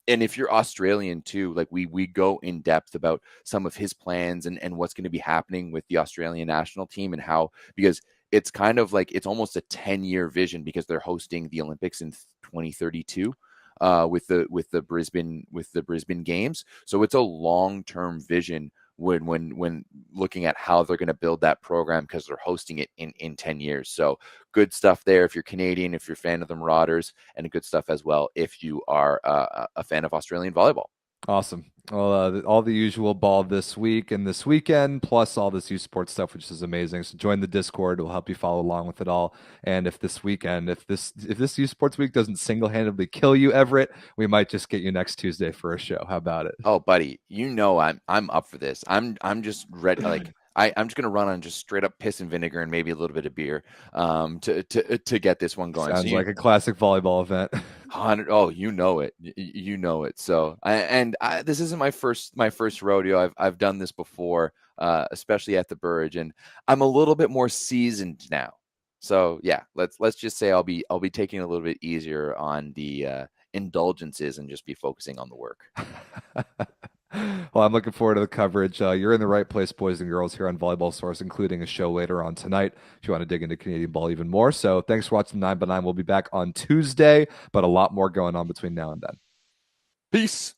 And if you're Australian too, like we go in depth about some of his plans and what's going to be happening with the Australian national team and how, because it's kind of like it's almost a 10-year vision because they're hosting the Olympics in 2032 with the Brisbane games. So it's a long-term vision when looking at how they're going to build that program because they're hosting it in 10 years. So good stuff there if you're Canadian, if you're a fan of the Marauders, and good stuff as well if you are a fan of Australian volleyball. Awesome. Well, all the usual ball this week and this weekend, plus all this USports stuff, which is amazing. So join the Discord; it will help you follow along with it all. And if this weekend, if this USports week doesn't single-handedly kill you, Everett, we might just get you next Tuesday for a show. How about it? Oh, buddy, I'm up for this. I'm just ready. Like I'm just gonna run on just straight up piss and vinegar and maybe a little bit of beer to get this one going. Sounds like a classic volleyball event. Oh, you know it. So this isn't my first rodeo. I've done this before, especially at the Burge, and I'm a little bit more seasoned now. So yeah, let's just say I'll be taking it a little bit easier on the indulgences and just be focusing on the work. Well, I'm looking forward to the coverage. You're in the right place, boys and girls, here on Volleyball Source, including a show later on tonight if you want to dig into Canadian ball even more. So thanks for watching 9x9. We'll be back on Tuesday, but a lot more going on between now and then. Peace.